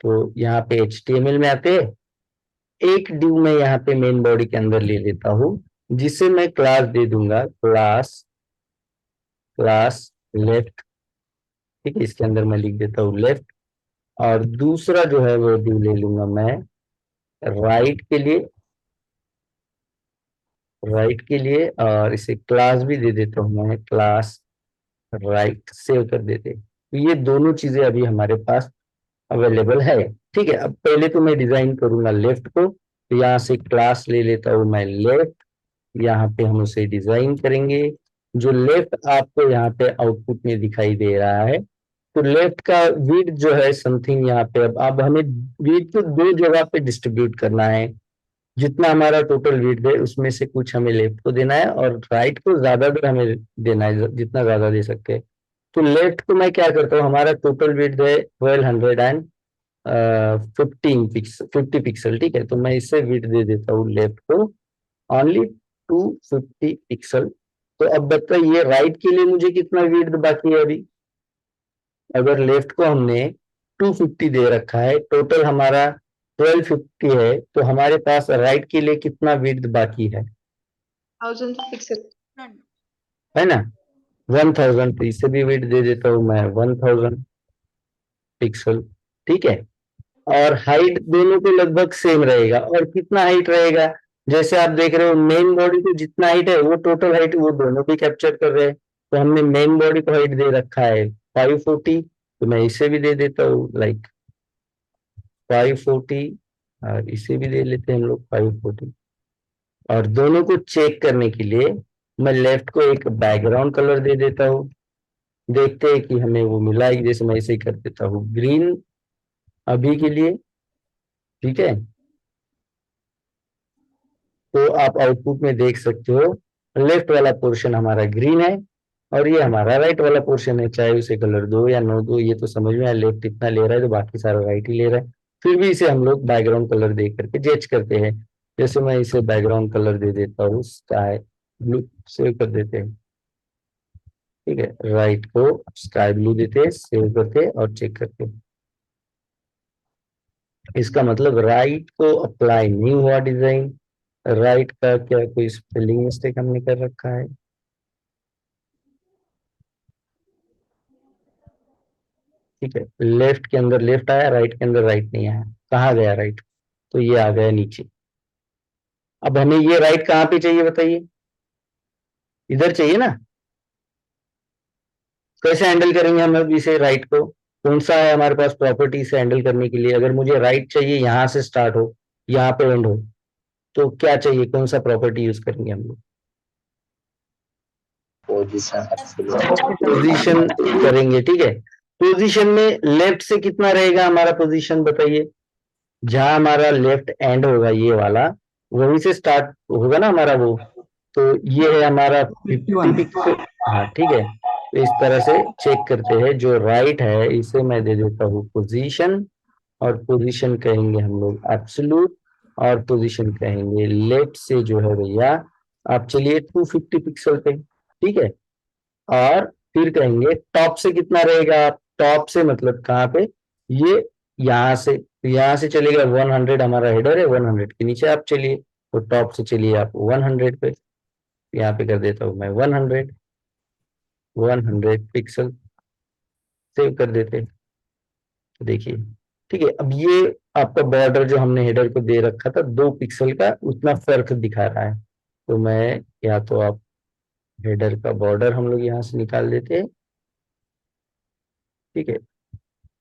तो यहाँ पे HTML में आते हैं, एक डिव मैं यहाँ पे मेन बॉडी के अंदर ले लेता हूँ, जिसे मैं क्लास दे दूंगा क्लास क्लास लेफ्ट, ठीक है, इसके अंदर मैं लिख देता हूँ लेफ्ट, और दूसरा जो है वो ड्यू ले लूंगा मैं राइट के लिए, और इसे क्लास भी दे देता हूँ मैं, क्लास राइट, सेव कर देते। तो ये दोनों चीजें अभी हमारे पास अवेलेबल है। ठीक है, अब पहले तो मैं डिजाइन करूंगा लेफ्ट को, तो यहाँ से क्लास ले लेता हूँ मैं लेफ्ट, यहाँ पे हम उसे डिजाइन करेंगे। जो लेफ्ट आपको यहाँ पे आउटपुट में दिखाई दे रहा है, तो लेफ्ट का विड्थ जो है समथिंग यहाँ पे, अब हमें विड्थ को दो जगह पे डिस्ट्रीब्यूट करना है। जितना हमारा टोटल विड्थ है उसमें से कुछ हमें लेफ्ट को देना है और राइट को ज्यादातर हमें देना है, जितना ज्यादा दे सकते हैं। तो लेफ्ट को मैं क्या करता हूँ, हमारा टोटल विड्थ है 1250 पिक्सल। ठीक है, तो मैं इससे विड्थ दे देता हूँ लेफ्ट को ओनली 250 पिक्सल। तो अब बताइए राइट के लिए मुझे कितना विड्थ बाकी है अभी। अगर लेफ्ट को हमने 250 दे रखा है, टोटल हमारा 1250 है, तो हमारे पास राइट के लिए कितना विड्थ बाकी है 1000 पिक्सल। है ना, 1000। तो इसे भी विड्थ दे देता हूं मैं 1000 पिक्सल। ठीक है, और हाइट दोनों को लगभग सेम रहेगा। और कितना हाइट रहेगा, जैसे आप देख रहे हो मेन बॉडी को जितना हाइट है वो टोटल हाइट वो दोनों भी कैप्चर कर रहे हैं। तो हमने मेन बॉडी को हाइट दे रखा है 540, तो मैं इसे भी दे देता हूँ लाइक 540, और इसे भी दे लेते हैं हम लोग 540। और दोनों को चेक करने के लिए मैं लेफ्ट को एक बैकग्राउंड कलर दे देता हूँ। देखते हैं कि हमें वो मिला है। जैसे मैं इसे कर देता हूँ ग्रीन अभी के लिए। ठीक है, तो आप आउटपुट में देख सकते हो लेफ्ट वाला पोर्शन हमारा ग्रीन है और ये हमारा राइट वाला पोर्शन है। चाहे उसे कलर दो या नो दो, ये तो समझ में आया, लेफ्ट इतना ले रहा है तो बाकी सारा राइट ही ले रहा है। फिर भी इसे हम लोग बैकग्राउंड कलर दे करके जज करते हैं। जैसे मैं इसे बैकग्राउंड कलर दे देता हूँ स्काई ब्लू, सेव कर देते हैं। ठीक है, राइट को स्काई ब्लू देते हैं, सेव करते हैं और चेक करते हैं। इसका मतलब राइट को अप्लाई नहीं हुआ डिजाइन। राइट का क्या कोई स्पेलिंग मिस्टेक हमने कर रखा है। ठीक है, लेफ्ट के अंदर लेफ्ट आया, राइट के अंदर राइट नहीं आया। कहाँ गया राइट, तो ये आ गया नीचे। अब हमें ये राइट कहाँ पे चाहिए बताइए, इधर चाहिए ना। कैसे हैंडल करेंगे हम अब इसे राइट को, कौन सा है हमारे पास प्रॉपर्टी से हैंडल करने के लिए। अगर मुझे राइट चाहिए यहाँ से स्टार्ट हो यहाँ पे एंड हो, तो क्या चाहिए, कौन सा प्रॉपर्टी यूज करेंगे हम लोग। पोजीशन करेंगे। ठीक है, पोजीशन में लेफ्ट से कितना रहेगा हमारा पोजीशन बताइए। जहां हमारा लेफ्ट एंड होगा ये वाला, वहीं से स्टार्ट होगा ना हमारा वो। तो ये है हमारा 50 पिक्सल। हाँ ठीक है, तो इस तरह से चेक करते हैं। जो राइट है इसे मैं दे देता हूँ पोजीशन, और पोजीशन कहेंगे हम लोग एब्सोल्यूट, और पोजीशन कहेंगे लेफ्ट से जो है भैया आप चलिए 250 पिक्सल पे। ठीक है, और फिर कहेंगे टॉप से कितना रहेगा। आप टॉप से मतलब कहाँ पे, ये यहाँ से, तो यहाँ से चलेगा 100, हमारा हेडर है 100 के नीचे आप चलिए, तो टॉप से चलिए आप 100 पे। यहाँ पे कर देता हूँ मैं 100 सेव कर देते हैं। तो देखिए, ठीक है, अब ये आपका बॉर्डर जो हमने हेडर को दे रखा था 2 पिक्सल का, उतना फर्क दिखा रहा है। तो मैं, या तो आप हेडर का बॉर्डर हम लोग यहाँ से निकाल देते हैं। ठीक है,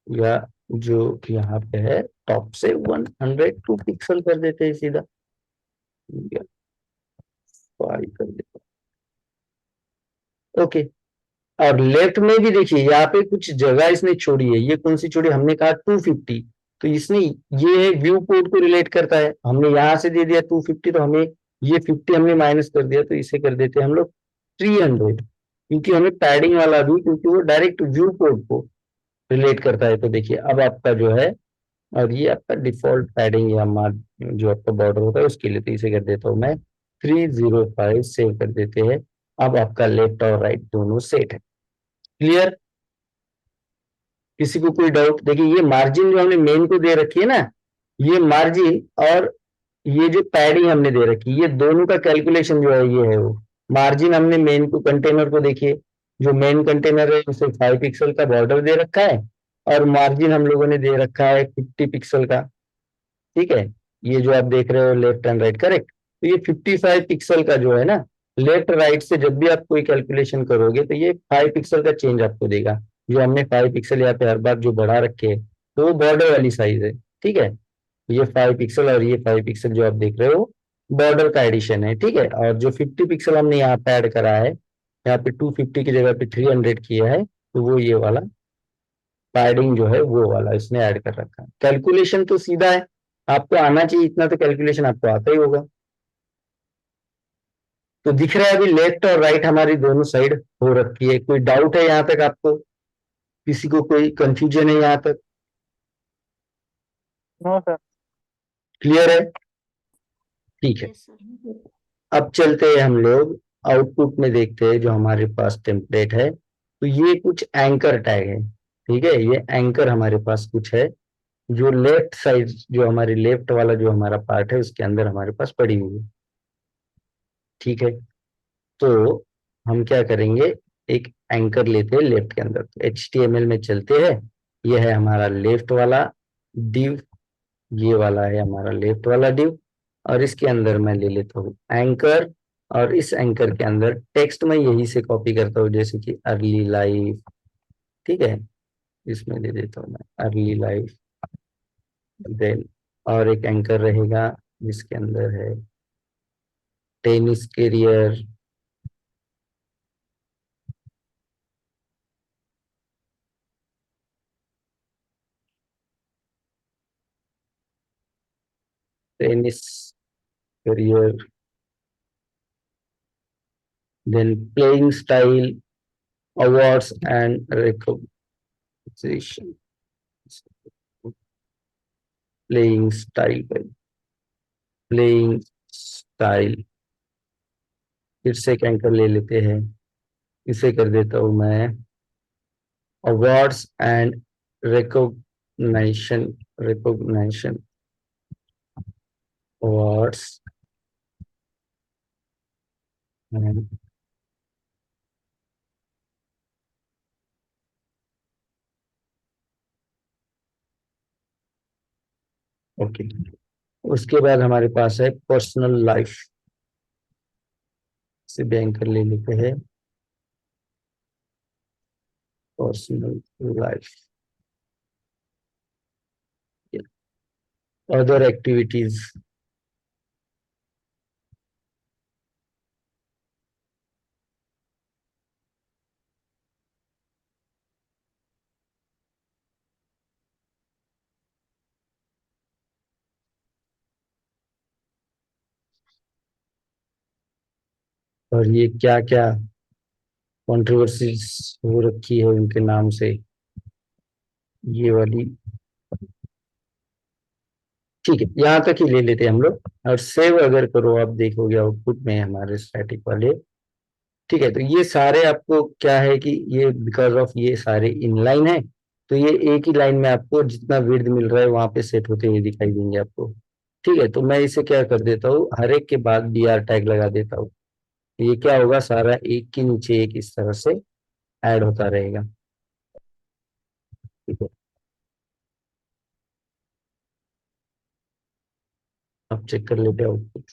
या जो यहाँ पे है टॉप से 102 पिक्सल कर देते हैं सीधा, या 5 कर देते हैं। ओके, और लेफ्ट में भी देखिए यहाँ पे कुछ जगह इसने छोड़ी है। ये कौन सी छोड़ी, हमने कहा 250, तो इसने ये व्यू कोड को रिलेट करता है। हमने यहाँ से दे दिया 250, तो हमें ये 50 हमने माइनस कर दिया, तो इसे कर देते हैं हम लोग 300, क्योंकि हमें पैडिंग वाला भी, क्योंकि वो डायरेक्ट व्यू कोड को रिलेट करता है। तो देखिए अब आपका जो है, और ये आपका डिफॉल्ट पैडिंग या जो आपका बॉर्डर होता है उसके लिए, तो इसे कर देता हूँ मैं 305, सेव कर देते हैं। अब आपका लेफ्ट और राइट दोनों सेट है। क्लियर, किसी को कोई डाउट। देखिए ये मार्जिन जो हमने मेन को दे रखी है ना, ये मार्जिन और ये जो पैडिंग हमने दे रखी है, ये दोनों का कैलकुलेशन जो है ये है वो। मार्जिन हमने मेन को, कंटेनर को देखिए जो मेन कंटेनर है उसे 5 पिक्सल का बॉर्डर दे रखा है और मार्जिन हम लोगों ने दे रखा है 50 पिक्सल का। ठीक है, ये जो आप देख रहे हो लेफ्ट एंड राइट, करेक्ट। तो ये 55 पिक्सल का जो है ना, लेफ्ट राइट से जब भी आप कोई कैलकुलेशन करोगे तो ये 5 पिक्सल का चेंज आपको देगा। जो हमने 5 पिक्सल यहाँ पे हर बार जो बढ़ा रखे हैं, तो वो बॉर्डर वाली साइज है। ठीक है, ये 5 पिक्सल और ये 5 पिक्सल जो आप देख रहे हो, बॉर्डर का एडिशन है। ठीक है, और जो 50 पिक्सल हमने यहाँ पे ऐड करा है, यहाँ पे 250 की जगह पे 300 किया है, तो वो ये वाला पैडिंग जो है वो वाला इसने ऐड कर रखा है। कैलकुलेशन तो सीधा है, आपको आना चाहिए इतना, तो कैलकुलेशन आपको आता ही होगा। तो दिख रहा है अभी लेफ्ट और राइट हमारी दोनों साइड हो रखी है। कोई डाउट है यहाँ तक आपको? किसी को कोई कंफ्यूजन है यहाँ तक? No sir. क्लियर है? ठीक है, यस सर। अब चलते हैं हम लोग आउटपुट में, देखते हैं जो हमारे पास टेम्पलेट है। तो ये कुछ एंकर टैग है। ठीक है, ये एंकर हमारे पास कुछ है, जो लेफ्ट साइड, जो हमारे लेफ्ट वाला जो हमारा पार्ट है उसके अंदर हमारे पास पड़ी हुई है। ठीक है, तो हम क्या करेंगे, एक एंकर लेते हैं लेफ्ट के अंदर। तो HTML में चलते हैं, ये है हमारा लेफ्ट वाला डिव, ये वाला है हमारा लेफ्ट वाला डिव, और इसके अंदर मैं ले लेता हूँ एंकर। और इस एंकर के अंदर टेक्स्ट मैं यही से कॉपी करता हूँ, जैसे कि अर्ली लाइफ। ठीक है, इसमें दे देता हूँ मैं अर्ली लाइफ। देन और एक एंकर रहेगा जिसके अंदर है tennis career. Tennis career, than playing style, awards and recognition, playing style by playing style। फिर से एक एंकर ले लेते हैं, इसे कर देता हूं मैं awards and recognition awards and okay. उसके बाद हमारे पास है पर्सनल लाइफ, से भी एंकर ले लेते हैं पर्सनल लाइफ, अदर एक्टिविटीज। और ये क्या क्या कंट्रोवर्सीज हो रखी है उनके नाम से, ये वाली। ठीक है, यहाँ तक ही ले लेते हैं हम लोग, और सेव अगर करो आप देखोगे आउटपुट में हमारे स्टैटिक वाले। ठीक है, तो ये सारे आपको क्या है कि ये बिकॉज ऑफ ये सारे इनलाइन है, तो ये एक ही लाइन में आपको जितना विड्थ मिल रहा है वहां पे सेट होते हुए दिखाई देंगे आपको। ठीक है, तो मैं इसे क्या कर देता हूँ, हर एक के बाद BR टैग लगा देता हूँ। ये क्या होगा, सारा एक के नीचे एक इस तरह से ऐड होता रहेगा। ठीक है, अब चेक कर लेते हैं आउटपुट।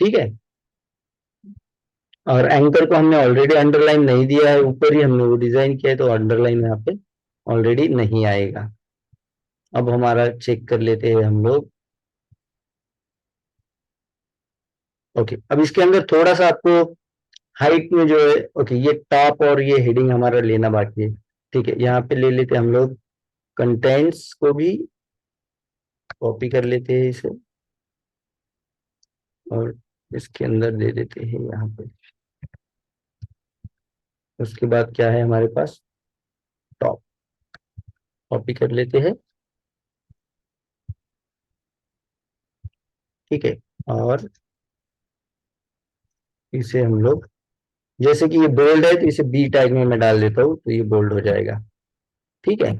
ठीक है, और एंकर को हमने ऑलरेडी अंडरलाइन नहीं दिया है, ऊपर ही हमने वो डिजाइन किया है, तो अंडरलाइन यहाँ पे ऑलरेडी नहीं आएगा। अब हमारा चेक कर लेते हैं हम लोग। ओके, अब इसके अंदर थोड़ा सा आपको हाइट में जो है, ओके, ये टॉप और ये हेडिंग हमारा लेना बाकी है। ठीक है, यहाँ पे ले लेते हैं हम लोग, कंटेंट्स को भी कॉपी कर लेते हैं इसे, और इसके अंदर दे देते हैं यहाँ पे। उसके बाद क्या है हमारे पास, टॉप कॉपी कर लेते हैं। ठीक है, और इसे हम लोग जैसे कि ये बोल्ड है तो इसे बी टैग में मैं डाल देता हूँ तो ये बोल्ड हो जाएगा। ठीक है,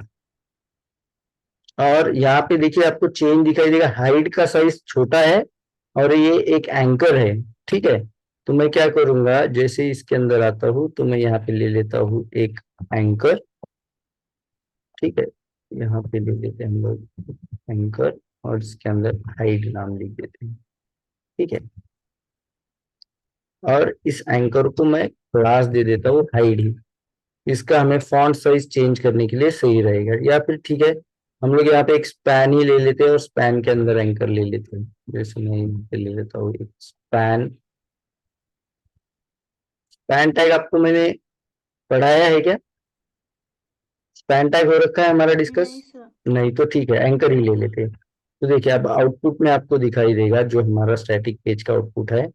और यहाँ पे देखिए आपको चेंज दिखाई देगा, हाइट का साइज छोटा है और ये एक एंकर है। ठीक है, तो मैं क्या करूंगा, जैसे इसके अंदर आता हूँ तो मैं यहाँ पे ले लेता हूँ एक एंकर। ठीक है, यहाँ पे ले लेते हैं हम लोग एंकर और इसके अंदर हाइट नाम लिख देते हैं। ठीक है, और इस एंकर को मैं क्लास दे देता हूँ हाइट ही। इसका हमें फॉन्ट साइज चेंज करने के लिए सही रहेगा, या फिर ठीक है हम लोग यहाँ पे एक स्पैन ही ले लेते हैं और स्पैन के अंदर एंकर ले लेते हैं। जैसे मैं यहाँ पे ले लेता हूँ एक स्पैन। स्पैन टैग आपको मैंने पढ़ाया है क्या? स्पैन टैग हो रखा है हमारा डिस्कस? नहीं सर। नहीं तो ठीक है, एंकर ही ले लेते हैं। तो देखिए अब आउटपुट में आपको दिखाई देगा जो हमारा स्टैटिक पेज का आउटपुट है।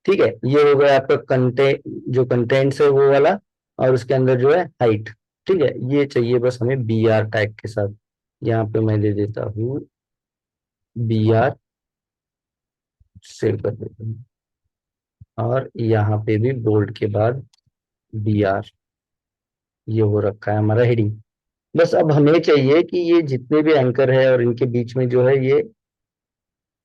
ठीक है, ये हो गया आपका कंटेंट, जो कंटेंट्स है वो वाला, और उसके अंदर जो है हाइट। ठीक है, ये चाहिए बस हमें बी आर टैग के साथ। यहाँ पे मैं दे देता हूँ बी आर, सेव कर देता हूँ, और यहाँ पे भी बोल्ड के बाद बी आर, ये हो रखा है हमारा हेडिंग। बस अब हमें चाहिए कि ये जितने भी एंकर है और इनके बीच में जो है ये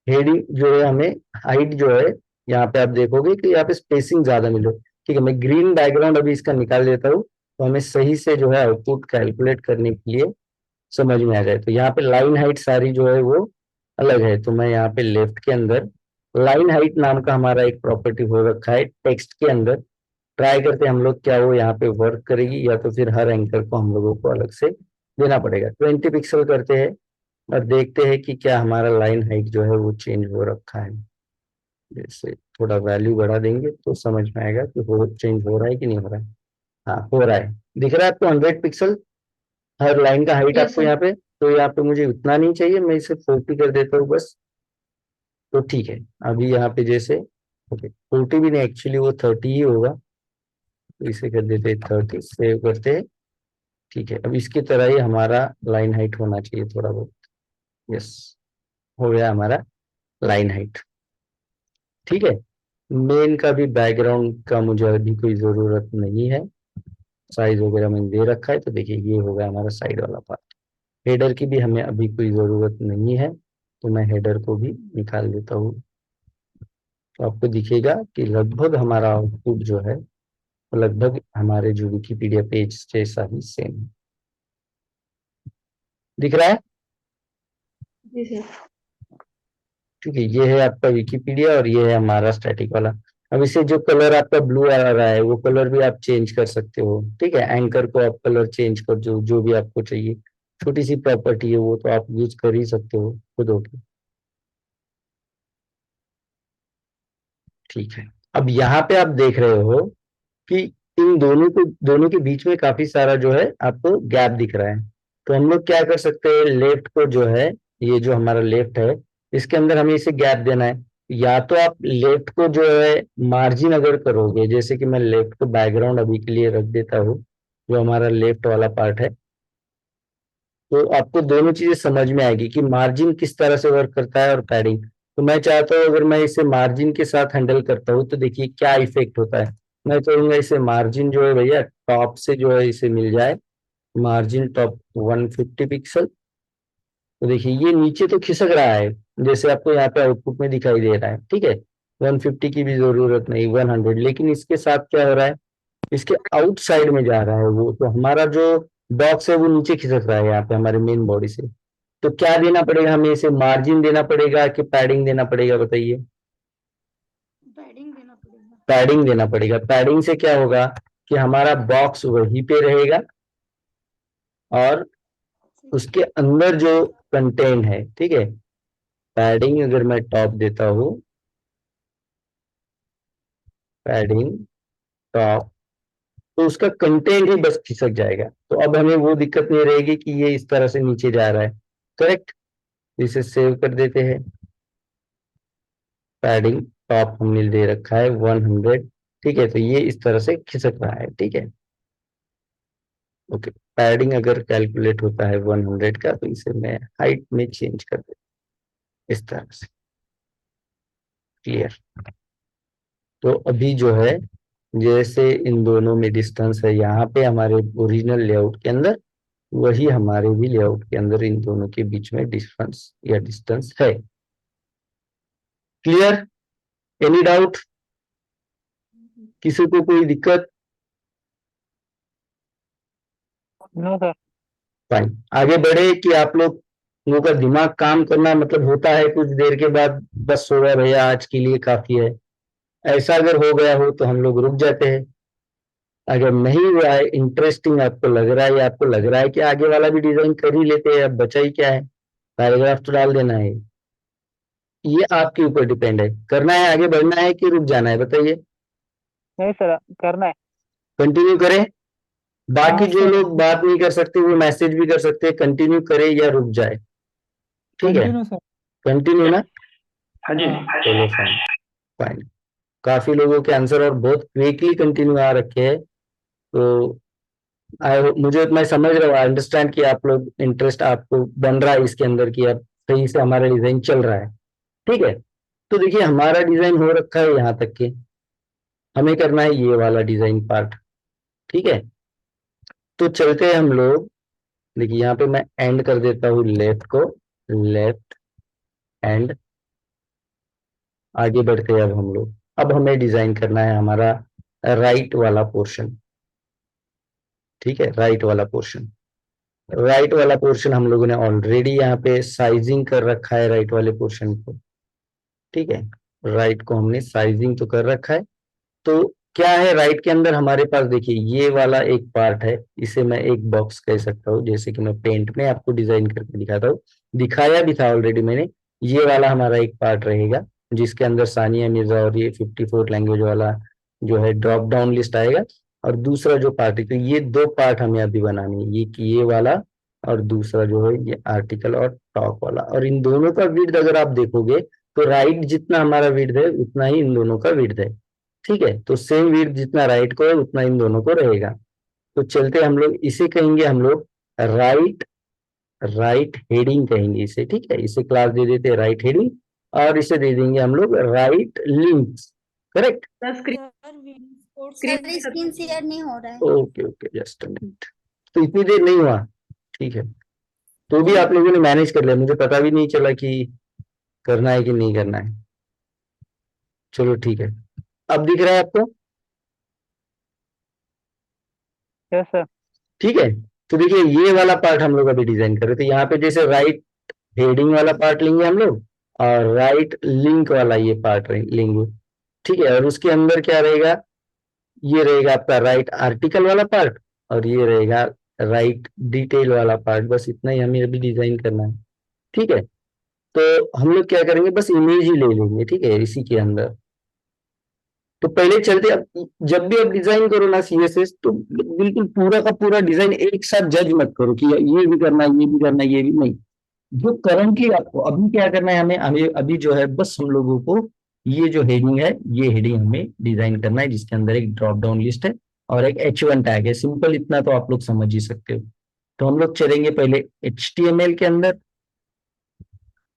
हेडिंग जो है, हमें हाइट जो है, यहाँ पे आप देखोगे कि यहाँ पे स्पेसिंग ज्यादा मिले। ठीक है, मैं ग्रीन बैकग्राउंड अभी इसका निकाल देता हूँ तो हमें सही से जो है आउटपुट कैलकुलेट करने के लिए समझ में आ जाए। तो यहाँ पे लाइन हाइट सारी जो है वो अलग है, तो मैं यहाँ पे लेफ्ट के अंदर लाइन हाइट नाम का हमारा एक प्रॉपर्टी हो रखा है टेक्स्ट के अंदर। ट्राई करते हैं हम लोग क्या वो यहाँ पे वर्क करेगी, या तो फिर हर एंकर को हम लोगों को अलग से देना पड़ेगा। 20 पिक्सल करते हैं और देखते हैं कि क्या हमारा लाइन हाइट जो है वो चेंज हो रखा है। जैसे थोड़ा वैल्यू बढ़ा देंगे तो समझ में आएगा कि वो चेंज हो रहा है कि नहीं हो रहा है। हाँ, हो रहा है, दिख रहा है आपको 100 पिक्सल हर लाइन का हाइट Yes, आपको sir. यहाँ पे। तो यहाँ पे मुझे उतना नहीं चाहिए, मैं इसे 40 कर देता हूँ बस। तो ठीक है, अभी यहाँ पे जैसे ओके 40 भी नहीं, एक्चुअली वो 30 ही होगा, तो इसे कर देते हैं 30, सेव करते हैं। ठीक है, अब इसकी तरह ही हमारा लाइन हाइट होना चाहिए थोड़ा बहुत। यस, हो गया हमारा लाइन हाइट। ठीक है, मेन का भी बैकग्राउंड का मुझे अभी कोई जरूरत नहीं है, साइज वगैरह मैंने दे रखा है। तो देखिए ये हो गया हमारा साइड वाला पार्ट। हेडर की भी हमें अभी कोई जरूरत नहीं है, तो मैं हेडर को भी निकाल देता हूँ। तो आपको दिखेगा कि लगभग हमारा आउटपुट जो है वो लगभग हमारे जो विकिपीडिया पेज जैसा ही सेम है। दिख रहा है? Yes, sir. ठीक है, ये है आपका विकिपीडिया और ये है हमारा स्टैटिक वाला। अब इसे जो कलर आपका ब्लू आ रहा है वो कलर भी आप चेंज कर सकते हो। ठीक है, एंकर को आप कलर चेंज कर, जो जो भी आपको चाहिए, छोटी सी प्रॉपर्टी है वो तो आप यूज कर ही सकते हो खुद होके। ठीक है, अब यहाँ पे आप देख रहे हो कि इन दोनों के बीच में काफी सारा जो है आपको गैप दिख रहा है। तो हम लोग क्या कर सकते हैं, लेफ्ट को जो है, ये जो हमारा लेफ्ट है इसके अंदर हमें इसे गैप देना है। या तो आप लेफ्ट को जो है मार्जिन अगर करोगे, जैसे कि मैं लेफ्ट को बैकग्राउंड अभी के लिए रख देता हूँ, जो हमारा लेफ्ट वाला पार्ट है, तो आपको दोनों चीजें समझ में आएगी कि मार्जिन किस तरह से वर्क करता है और पैडिंग। तो मैं चाहता हूँ अगर मैं इसे मार्जिन के साथ हैंडल करता हूँ तो देखिए क्या इफेक्ट होता है। मैं चाहूंगा इसे मार्जिन जो है भैया टॉप से जो है इसे मिल जाए, मार्जिन टॉप 150 पिक्सल। तो देखिए ये नीचे तो खिसक रहा है, जैसे आपको यहाँ पे आउटपुट में दिखाई दे रहा है। ठीक है, 150 की भी जरूरत नहीं, 100, लेकिन इसके साथ क्या हो रहा है, इसके आउटसाइड में जा रहा है वो, तो हमारा जो बॉक्स है वो नीचे खिसक रहा है यहाँ पे हमारे मेन बॉडी से। तो क्या देना पड़ेगा हमें, इसे मार्जिन देना पड़ेगा कि पैडिंग देना पड़ेगा, बताइए? पैडिंग देना पड़ेगा। पैडिंग देना पड़ेगा। पैडिंग से क्या होगा कि हमारा बॉक्स वहीं पे रहेगा और उसके अंदर जो कंटेंट है, ठीक है, पैडिंग अगर मैं टॉप देता हूँ, पैडिंग टॉप, तो उसका कंटेंट ही बस खिसक जाएगा। तो अब हमें वो दिक्कत नहीं रहेगी कि ये इस तरह से नीचे जा रहा है। करेक्ट, इसे सेव कर देते हैं। पैडिंग टॉप हमने दे रखा है 100। ठीक है, तो ये इस तरह से खिसक रहा है। ठीक है, ओके। पैडिंग अगर कैलकुलेट होता है 100 का, तो इसे मैं हाइट में चेंज कर देता हूं इस तरह से। क्लियर? तो अभी जो है जैसे इन दोनों में डिस्टेंस है यहाँ पे हमारे ओरिजिनल लेआउट के अंदर, वही हमारे भी लेआउट के अंदर इन दोनों के बीच में डिफरेंस या डिस्टेंस है। क्लियर? Any doubt? किसी को कोई दिक्कत? No sir. फाइन, आगे बढ़े कि आप लोगों का दिमाग काम करना मतलब होता है कुछ देर के बाद बस हो गया भैया आज के लिए काफी है, ऐसा अगर हो गया हो तो हम लोग रुक जाते हैं। अगर नहीं हुआ है, इंटरेस्टिंग आपको लग रहा है या आपको लग रहा है कि आगे वाला भी डिजाइन कर ही लेते हैं, अब बचा ही क्या है, पैराग्राफ तो डाल देना है। ये आपके ऊपर डिपेंड है, करना है आगे बढ़ना है कि रुक जाना है, बताइए। नहीं सर, करना है। कंटिन्यू करें? बाकी हाँ जो सर। लोग बात नहीं कर सकते वो मैसेज भी कर सकते हैं, कंटिन्यू करे या रुक जाए। ठीक है, कंटिन्यू सर। कंटिन्यू ना? हाँ जी। चलो फाइन। फाइन, काफी लोगों के आंसर और बहुत क्विकली कंटिन्यू आ रखे हैं, तो मुझे मैं समझ रहा हूँ, अंडरस्टैंड कि आप लोग इंटरेस्ट आपको बन रहा है इसके अंदर कि अब सही से हमारा डिजाइन चल रहा है। ठीक है, तो देखिए हमारा डिजाइन हो रखा है यहाँ तक के, हमें करना है ये वाला डिजाइन पार्ट। ठीक है, तो चलते हैं हम लोग। देखिए यहाँ पे मैं एंड कर देता हूँ लेफ्ट को, लेफ्ट एंड। आगे बढ़ते हैं अब हम लोग, अब हमें डिजाइन करना है हमारा राइट वाला पोर्शन। ठीक है, राइट वाला पोर्शन, राइट वाला पोर्शन हम लोगों ने ऑलरेडी यहाँ पे साइजिंग कर रखा है राइट वाले पोर्शन को। ठीक है, राइट को हमने साइजिंग तो कर रखा है। तो क्या है राइट के अंदर हमारे पास, देखिए ये वाला एक पार्ट है, इसे मैं एक बॉक्स कह सकता हूँ, जैसे कि मैं पेंट में आपको डिजाइन करके दिखाता हूँ, दिखाया भी था ऑलरेडी मैंने। ये वाला हमारा एक पार्ट रहेगा जिसके अंदर सानिया मिर्जा और ये 54 लैंग्वेज वाला जो है ड्रॉप डाउन लिस्ट आएगा। और दूसरा जो पार्ट है, तो ये दो पार्ट हमें अभी बनानी है, ये कि ये वाला, और दूसरा जो है ये आर्टिकल और टॉप वाला। और इन दोनों का विड्थ अगर आप देखोगे तो राइट जितना हमारा विड्थ है उतना ही इन दोनों का विड्थ है। ठीक है, तो सेम विड्थ जितना राइट को है उतना इन दोनों को रहेगा। तो चलते हम लोग इसे कहेंगे हम लोग राइट, राइट हेडिंग कहेंगे इसे। ठीक है, इसे क्लास दे देते हैं राइट हेडिंग, और इसे दे देंगे हम लोग right links. Correct? Sir screen share नहीं हो रहा है। Okay okay, just a minute. तो इतनी देर नहीं हुआ? ठीक है, तो भी आप लोगों ने मैनेज कर लिया, मुझे पता भी नहीं चला कि करना है कि नहीं करना है। चलो ठीक है, अब दिख रहा है आपको? Yes sir. ठीक है, तो देखिए ये वाला पार्ट हम लोग अभी डिजाइन कर रहे थे, यहाँ पे जैसे राइट हेडिंग वाला पार्ट लेंगे हम लोग, और राइट लिंक वाला ये पार्ट लेंगे। ठीक है, और उसके अंदर क्या रहेगा, ये रहेगा आपका राइट आर्टिकल वाला पार्ट, और ये रहेगा राइट डिटेल वाला पार्ट। बस इतना ही हमें अभी डिजाइन करना है। ठीक है, तो हम लोग क्या करेंगे, बस इमेज ही ले लेंगे। ठीक है, इसी के अंदर। तो पहले चलते, अब जब भी आप डिजाइन करो ना सीएसएस, तो बिल्कुल पूरा का पूरा डिजाइन एक साथ जज मत करो कि ये भी करना है ये भी करना है ये भी नहीं। जो करंटली आपको अभी क्या करना है, हमें हमें अभी जो है बस हम लोगों को ये जो हेडिंग है, ये हेडिंग हमें डिजाइन करना है, जिसके अंदर एक ड्रॉप डाउन लिस्ट है और एक H1 टैग है। सिंपल, इतना तो आप लोग समझ ही सकते हो। तो हम लोग चलेंगे पहले HTML के अंदर।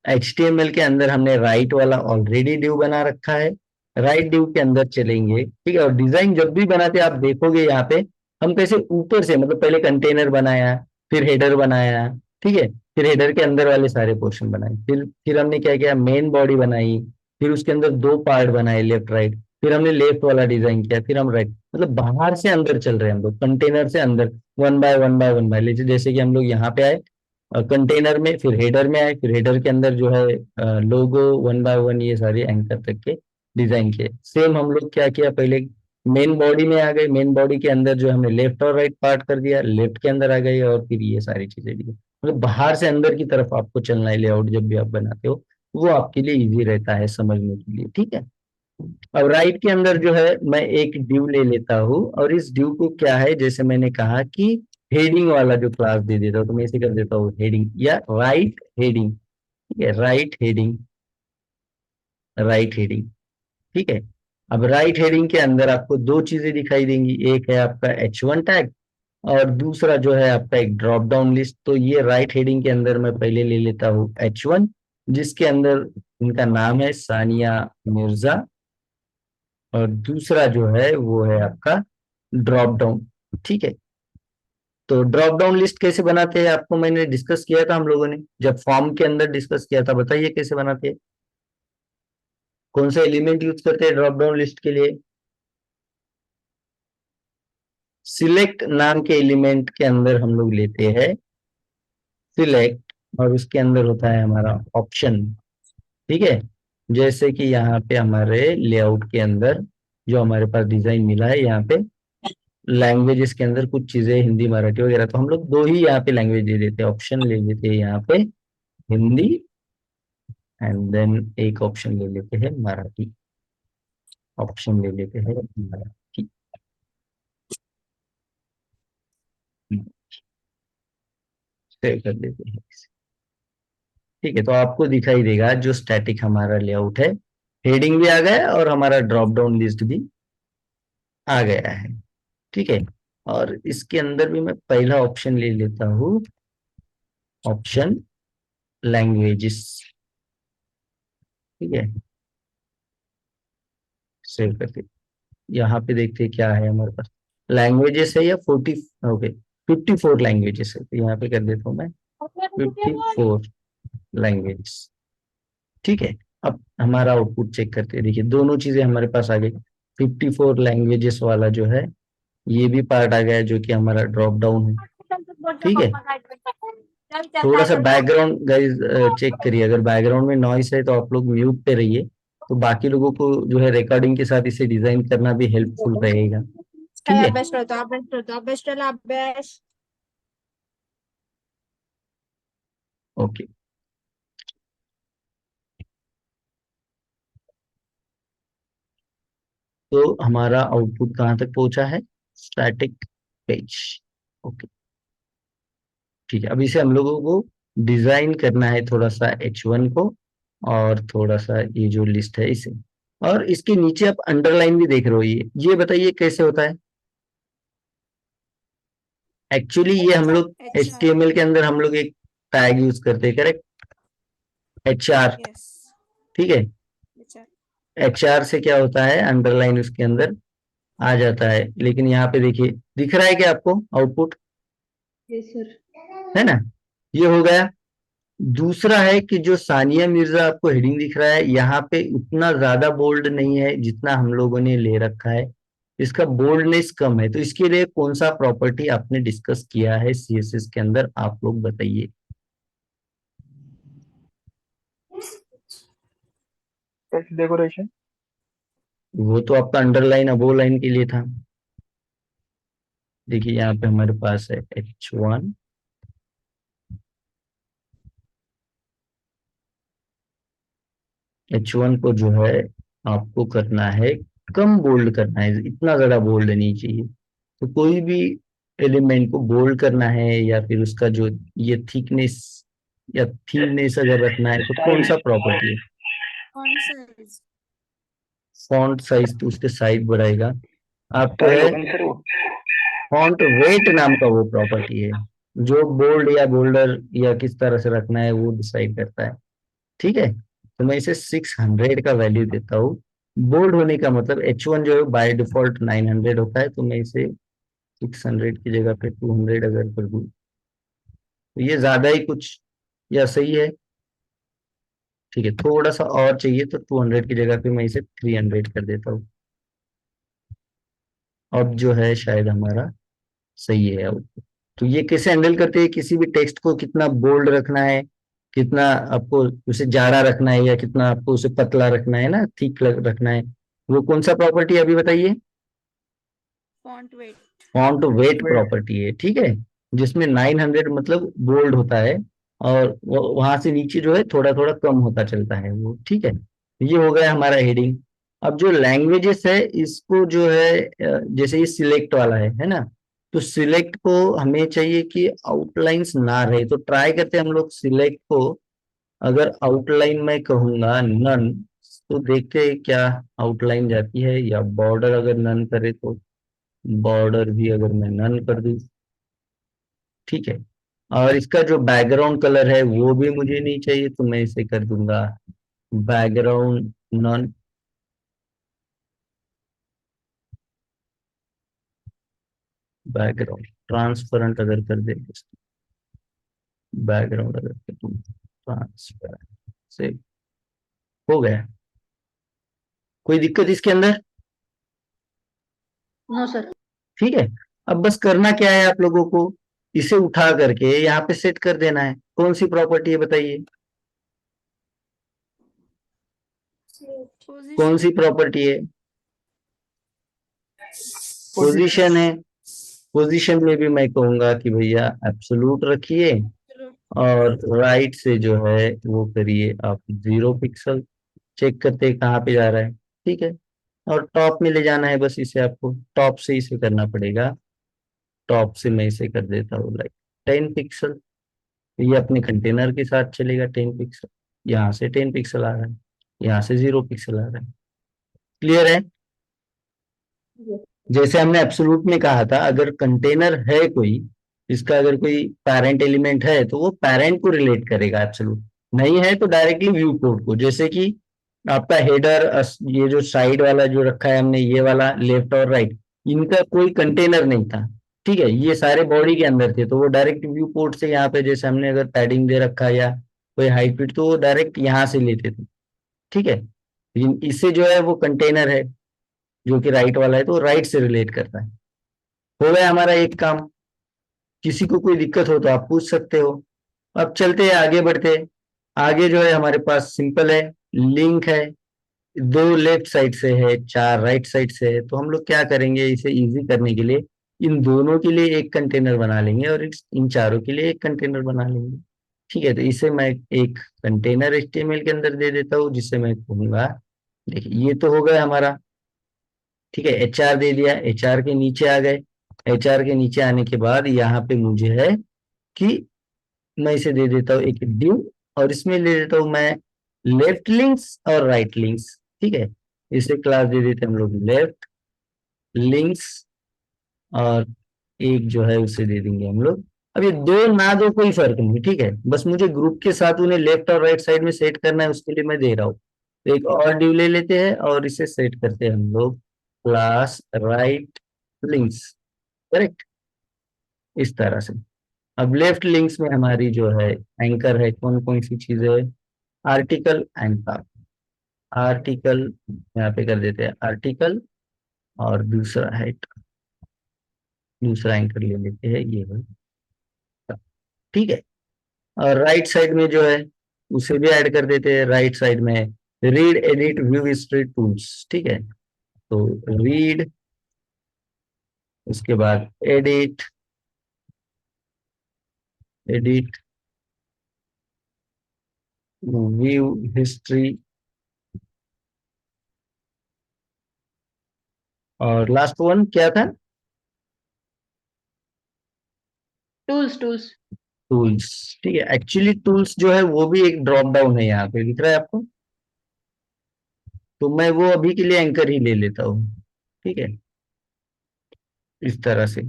HTML के अंदर हमने राइट वाला ऑलरेडी डिव बना रखा है, राइट डिव के अंदर चलेंगे। ठीक है, और डिजाइन जब भी बनाते हैं आप देखोगे यहाँ पे हम कैसे ऊपर से, मतलब पहले कंटेनर बनाया, फिर हेडर बनाया। ठीक है, फिर हेडर के अंदर वाले सारे पोर्शन बनाए, फिर हमने क्या किया, मेन बॉडी बनाई, फिर उसके अंदर दो पार्ट बनाए लेफ्ट राइट, फिर हमने लेफ्ट वाला डिजाइन किया, फिर हम राइट, मतलब बाहर से अंदर चल रहे हैं हम लोग, कंटेनर से अंदर, one by one by one by. जैसे कि हम लोग यहाँ पे आए कंटेनर में, फिर हेडर में आए, फिर हेडर के अंदर जो है लोगो, वन बाय वन ये सारे एंकर तक के डिजाइन किए। सेम हम लोग क्या किया, पहले मेन बॉडी में आ गए, मेन बॉडी के अंदर जो हमने लेफ्ट और राइट पार्ट कर दिया, लेफ्ट के अंदर आ गए, और फिर ये सारी चीजें दी। मतलब बाहर से अंदर की तरफ आपको चलना है लेआउट जब भी आप बनाते हो, वो आपके लिए इजी रहता है समझने के लिए। ठीक है, अब राइट के अंदर जो है मैं एक ड्यू ले लेता हूँ, और इस ड्यू को क्या है, जैसे मैंने कहा कि हेडिंग वाला जो क्लास दे देता हूँ, तो मैं इसे कर देता हूँ हेडिंग या राइट हेडिंग। ठीक है, राइट हेडिंग, राइट हेडिंग। ठीक है, अब राइट हेडिंग के अंदर आपको दो चीजें दिखाई देंगी, एक है आपका H1 टैग, और दूसरा जो है आपका एक ड्रॉप डाउन लिस्ट। तो ये राइट हेडिंग के अंदर मैं पहले ले लेता हूँ H1, जिसके अंदर इनका नाम है सानिया मिर्जा, और दूसरा जो है वो है आपका ड्रॉप डाउन। ठीक है, तो ड्रॉप डाउन लिस्ट कैसे बनाते हैं आपको मैंने डिस्कस किया था, हम लोगों ने जब फॉर्म के अंदर डिस्कस किया था। बताइए कैसे बनाते हैं, कौन सा एलिमेंट यूज करते हैं ड्रॉप डाउन लिस्ट के लिए? सिलेक्ट नाम के एलिमेंट के अंदर हम लोग लेते हैं सिलेक्ट, और उसके अंदर होता है हमारा ऑप्शन। ठीक है, जैसे कि यहाँ पे हमारे लेआउट के अंदर जो हमारे पास डिजाइन मिला है, यहाँ पे लैंग्वेजेस के अंदर कुछ चीजें हिंदी मराठी वगैरह, तो हम लोग दो ही यहाँ पे लैंग्वेज दे देते हैं, ऑप्शन ले लेते हैं यहाँ पे हिंदी, एंड देन एक ऑप्शन ले लेते हैं मराठी, ऑप्शन ले लेते हैं मराठी। सेव कर देते हैं। ठीक है, तो आपको दिखाई देगा जो स्टैटिक हमारा लेआउट है, हेडिंग भी आ गया और हमारा ड्रॉप डाउन लिस्ट भी आ गया है। ठीक है, और इसके अंदर भी मैं पहला ऑप्शन ले लेता हूँ, ऑप्शन लैंग्वेजेस। ठीक है, सेव करते, यहाँ पे देखते हैं क्या है हमारे पास, लैंग्वेजेस है या 40, ओके 54 लैंग्वेजेस है, तो यहाँ पे कर देता हूँ मैं 54 लैंग्वेजेस। ठीक है, अब हमारा आउटपुट चेक करते हैं। देखिए दोनों चीजें हमारे पास आ गई, 54 लैंग्वेजेस वाला जो है ये भी पार्ट आ गया जो कि हमारा ड्रॉप डाउन है। ठीक है, थोड़ा सा बैकग्राउंड गाइस चेक करिए, अगर बैकग्राउंड में नॉइस है तो आप लोग म्यूट पे रहिए, तो बाकी लोगों को जो है रिकॉर्डिंग के साथ इसे डिजाइन करना भी हेल्पफुल रहेगा। ठीक है, अभ्यास करतो अभ्यास करतो अभ्यास केला अभ्यास. ओके। तो हमारा आउटपुट कहाँ तक पहुंचा है, स्टैटिक पेज। ओके, ठीक है, अब इसे हम लोगों को डिजाइन करना है थोड़ा सा H1 को, और थोड़ा सा ये जो लिस्ट है इसे, और इसके नीचे आप अंडरलाइन भी देख रहे हो, ये बताइए कैसे होता है। एक्चुअली ये हम लोग HTML के अंदर हम लोग एक टैग यूज करते हैं, करेक्ट, HR। Yes. ठीक है, विचार. HR से क्या होता है, अंडरलाइन उसके अंदर आ जाता है, लेकिन यहाँ पे देखिए दिख रहा है क्या आपको आउटपुट, Yes, sir. है ना, ये हो गया। दूसरा है कि जो सानिया मिर्जा आपको हेडिंग दिख रहा है, यहाँ पे उतना ज्यादा बोल्ड नहीं है जितना हम लोगों ने ले रखा है, इसका बोल्डनेस कम है, तो इसके लिए कौन सा प्रॉपर्टी आपने डिस्कस किया है CSS के अंदर, आप लोग बताइए। डेकोरेशन. वो तो आपका अंडरलाइन अबो लाइन के लिए था। देखिए यहाँ पे हमारे पास है H1, H1 को जो है आपको करना है कम बोल्ड करना है, इतना ज्यादा बोल्ड नहीं चाहिए, तो कोई भी एलिमेंट को बोल्ड करना है या फिर उसका जो ये थिकनेस या थीननेस अगर रखना है तो कौन सा प्रॉपर्टी है, कौन सा है? फॉन्ट साइज, तो उसके साइज बढ़ाएगा आपको है, फॉन्ट वेट नाम का वो प्रॉपर्टी है जो बोल्ड या बोल्डर या किस तरह से रखना है वो डिसाइड करता है। ठीक है, तो मैं इसे 600 का वैल्यू देता हूँ। बोल्ड होने का मतलब H1 जो है बाय डिफॉल्ट 900 होता है, तो मैं इसे 600 की जगह पे 200 अगर कर दूं तो ये ज्यादा ही कुछ या सही है। ठीक है, थोड़ा सा और चाहिए तो 200 की जगह पे मैं इसे 300 कर देता हूँ। अब जो है शायद हमारा सही है आउटपुट। तो ये कैसे हैंडल करते हैं, किसी भी टेक्स्ट को कितना बोल्ड रखना है, कितना आपको उसे जाड़ा रखना है, या कितना आपको उसे पतला रखना है ना, थिक रखना है, वो कौन सा प्रॉपर्टी है अभी बताइए। Font weight. Font weight property है। ठीक है, जिसमें 900 मतलब बोल्ड होता है, और वहां से नीचे जो है थोड़ा थोड़ा कम होता चलता है वो। ठीक है, ये हो गया हमारा हेडिंग। अब जो लैंग्वेजेस है इसको जो है जैसे ये सिलेक्ट वाला है ना, तो सिलेक्ट को हमें चाहिए कि आउटलाइंस ना रहे, तो ट्राई करते हैं हम लोग सिलेक्ट को, अगर आउटलाइन में कहूंगा नन, तो देखते हैं क्या आउटलाइन जाती है, या बॉर्डर अगर नन करे तो बॉर्डर भी अगर मैं नन कर दूं। ठीक है, और इसका जो बैकग्राउंड कलर है वो भी मुझे नहीं चाहिए, तो मैं इसे कर दूंगा बैकग्राउंड नॉन। बैकग्राउंड ट्रांसपेरेंट अगर कर दे, बैकग्राउंड अगर कर दूं ट्रांसपेरेंट से, हो गया। कोई दिक्कत इसके अंदर? No sir. ठीक है। अब बस करना क्या है आप लोगों को, इसे उठा करके यहाँ पे सेट कर देना है। कौन सी प्रॉपर्टी है बताइए, कौन सी प्रॉपर्टी है? पोजीशन है। पोजीशन में भी मैं कहूंगा कि भैया एब्सोल्यूट रखिए, और राइट से जो है वो करिए आप 0 पिक्सल। चेक करते हैं कहाँ पे जा रहा है। ठीक है। और टॉप में ले जाना है, बस इसे आपको टॉप से इसे करना पड़ेगा। टॉप से मैं इसे कर देता हूँ लाइक 10 पिक्सल। ये अपने कंटेनर के साथ चलेगा 10 पिक्सल। यहाँ से 10 पिक्सल आ रहा है, यहाँ से 0 पिक्सल आ रहा है। क्लियर है? जैसे हमने एब्सोल्यूट में कहा था, अगर कंटेनर है कोई, इसका अगर कोई पैरेंट एलिमेंट है तो वो पैरेंट को रिलेट करेगा एब्सोल्यूट, नहीं है तो डायरेक्टली व्यू कोड को। जैसे कि आपका हेडर, ये जो साइड वाला जो रखा है हमने, ये वाला लेफ्ट और राइट, इनका कोई कंटेनर नहीं था। ठीक है, ये सारे बॉडी के अंदर थे, तो वो डायरेक्ट व्यू पोर्ट से यहाँ पे, जैसे हमने अगर पैडिंग दे रखा या कोई हाइट फिट, तो वो डायरेक्ट यहाँ से लेते थे। ठीक है, लेकिन इससे जो है वो कंटेनर है जो कि राइट वाला है, तो राइट से रिलेट करता है। हो गया हमारा एक काम। किसी को कोई दिक्कत हो तो आप पूछ सकते हो। अब चलते हैं, आगे बढ़ते हैं। आगे जो है हमारे पास सिंपल है, लिंक है। 2 लेफ्ट साइड से है, 4 राइट साइड से है, तो हम लोग क्या करेंगे, इसे इजी करने के लिए इन दोनों के लिए एक कंटेनर बना लेंगे और इन चारों के लिए एक कंटेनर बना लेंगे। ठीक है, तो इसे मैं एक कंटेनर HTML के अंदर दे देता हूँ, जिससे मैं कहूंगा, देखिए ये तो हो गया हमारा। ठीक है, HR दे दिया, HR के नीचे आ गए। HR के नीचे आने के बाद यहाँ पे मुझे है कि मैं इसे दे देता हूँ एक div, और इसमें ले देता हूँ मैं लेफ्ट लिंक्स और राइट लिंक्स। ठीक है, इसे क्लास दे देते हैं हम लोग लेफ्ट लिंक्स, और एक जो है उसे दे देंगे हम लोग। अब ये दो ना दो कोई फर्क नहीं, ठीक है, बस मुझे ग्रुप के साथ उन्हें लेफ्ट और राइट साइड में सेट करना है, उसके लिए मैं दे रहा हूँ। तो एक और div ले लेते हैं और इसे सेट करते हैं हम लोग क्लास राइट लिंक्स। करेक्ट, इस तरह से। अब लेफ्ट लिंक्स में हमारी जो है एंकर है, कौन कौन सी चीजें है, आर्टिकल एंड टॉप। आर्टिकल यहाँ पे कर देते हैं आर्टिकल, और दूसरा है, दूसरा एंकर ले लेते हैं ये है। ठीक है, और राइट साइड में जो है उसे भी ऐड कर देते हैं। राइट साइड में read edit view history tools. ठीक है, तो रीड, उसके बाद एडिट, एडिट व्यू हिस्ट्री, और लास्ट वन क्या था, टूल्स टूल्स। टूल्स। ठीक है, एक्चुअली टूल्स जो है वो भी एक ड्रॉप डाउन है, यहाँ पे दिख रहा है आपको, तो मैं वो अभी के लिए एंकर ही ले लेता हूँ। ठीक है, इस तरह से।